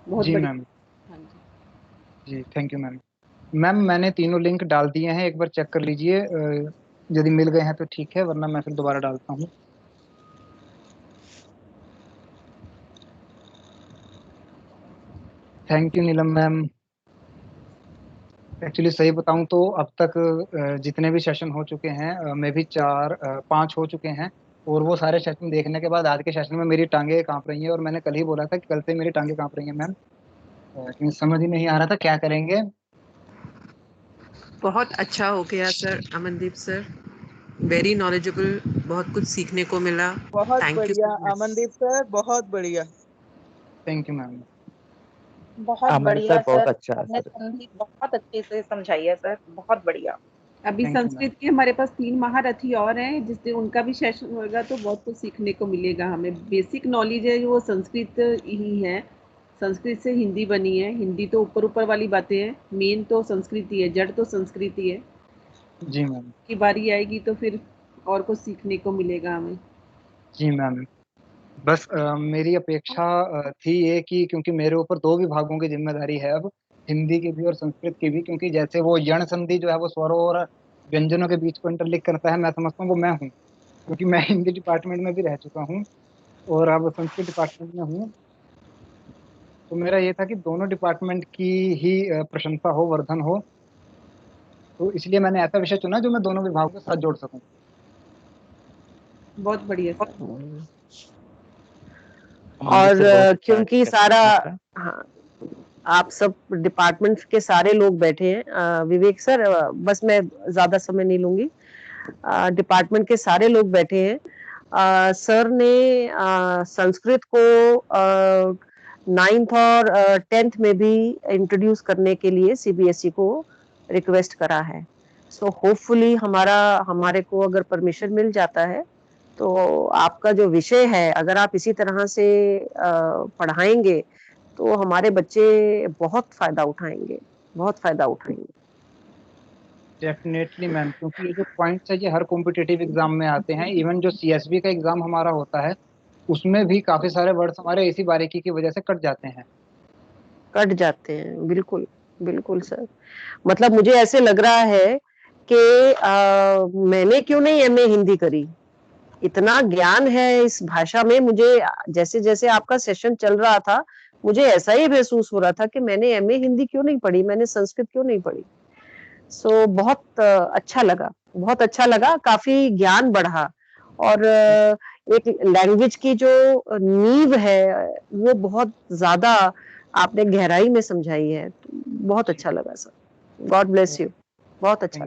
बहुत जी बड़ी। मैम। हाँ जी। जी थैंक यू मैम। मैम मैंने तीनों लिंक डाल दिए हैं, एक बार चेक कर लीजिए, यदि मिल गए हैं तो ठीक है, वरना मैं फिर दोबारा डालता हूँ। Thank you Neelam ma'am. Actually सही बताऊं तो अब तक जितने भी सेशन हो चुके हैं, मे भी 5 हो चुके हैं, और वो सारे सेशन देखने के बाद आज के सेशन में मेरी टांगे कांप रही हैं, और मैंने कल ही बोला था कि कल से मेरी टांगे कांप रही हैं मैम, लेकिन समझ ही नहीं आ रहा था क्या करेंगे। बहुत अच्छा हो गया sir, Amandeep sir, very knowledgeable, बहुत कुछ सीखने को मिला। बहुत थैंक यू बढ़िया सो मच। अमनदीप सर, बहुत बढ़िया। Thank you ma'am. बहुत अमन बढ़िया सर बहुत सर, अच्छा है आपने सर। संधि बहुत अच्छे से समझाई है सर, बहुत बढ़िया। अभी Thank you, संस्कृत के हमारे पास 3 महारथी और हैं, जिस दिन उनका भी सेशन होगा तो बहुत कुछ सीखने को मिलेगा हमें। बेसिक नॉलेज है वो संस्कृत ही है, संस्कृत से हिंदी बनी है। हिंदी तो ऊपर वाली बातें हैं, मेन तो संस्कृत ही है, जड़ तो संस्कृत ही है। जी मैम। की बारी आएगी तो फिर और कुछ सीखने को मिलेगा हमें। जी मैम। बस मेरी अपेक्षा थी ये कि क्योंकि मेरे ऊपर 2 विभागों की जिम्मेदारी है अब, हिंदी की भी और संस्कृत की भी, क्योंकि जैसे वो यण संधि जो है वो स्वरों और व्यंजनों के बीच को इंटरलिंक करता है, मैं समझता हूँ वो मैं हूँ, क्योंकि मैं हिंदी डिपार्टमेंट में भी रह चुका हूँ और अब संस्कृत डिपार्टमेंट में हूँ। तो मेरा ये था कि दोनों डिपार्टमेंट की ही प्रशंसा हो, वर्धन हो, तो इसलिए मैंने ऐसा विषय चुना जो मैं दोनों विभागों के साथ जोड़ सकूं। बहुत बढ़िया सर। अमनदीप सर बहुत अच्छा क्योंकि discussion सारा था। हाँ, आप सब डिपार्टमेंट्स के सारे लोग बैठे हैं, विवेक सर, बस मैं ज्यादा समय नहीं लूंगी। डिपार्टमेंट के सारे लोग बैठे हैं। सर ने संस्कृत को 9th और 10th में भी इंट्रोड्यूस करने के लिए सीबीएसई को रिक्वेस्ट करा है। सो होपफुली हमारे को अगर परमिशन मिल जाता है तो आपका जो विषय है अगर आप इसी तरह से पढ़ाएंगे तो हमारे बच्चे बहुत फायदा उठाएंगे, बहुत फायदा उठाएंगे। डेफिनेटली मैम, क्योंकि ये जो पॉइंट्स है ये हर कॉम्पिटिटिव एग्जाम में आते हैं, इवन जो सीएसबी का एग्जाम हमारा होता है उसमें भी काफी सारे वर्ड्स हमारे इसी बारीकी की वजह से कट जाते हैं। कट जाते हैं, बिल्कुल बिल्कुल सर। मतलब मुझे ऐसे लग रहा है कि मैंने क्यों नहीं एमए हिंदी करी, इतना ज्ञान है इस भाषा में। मुझे जैसे जैसे आपका सेशन चल रहा था मुझे ऐसा ही महसूस हो रहा था कि मैंने एमए हिंदी क्यों नहीं पढ़ी, मैंने संस्कृत क्यों नहीं पढ़ी। सो बहुत अच्छा लगा, बहुत अच्छा लगा, काफी ज्ञान बढ़ा। और एक लैंग्वेज की जो नींव है वो बहुत ज्यादा आपने गहराई में समझाई है, तो बहुत अच्छा लगा सर। गॉड ब्लेस यू, बहुत अच्छा।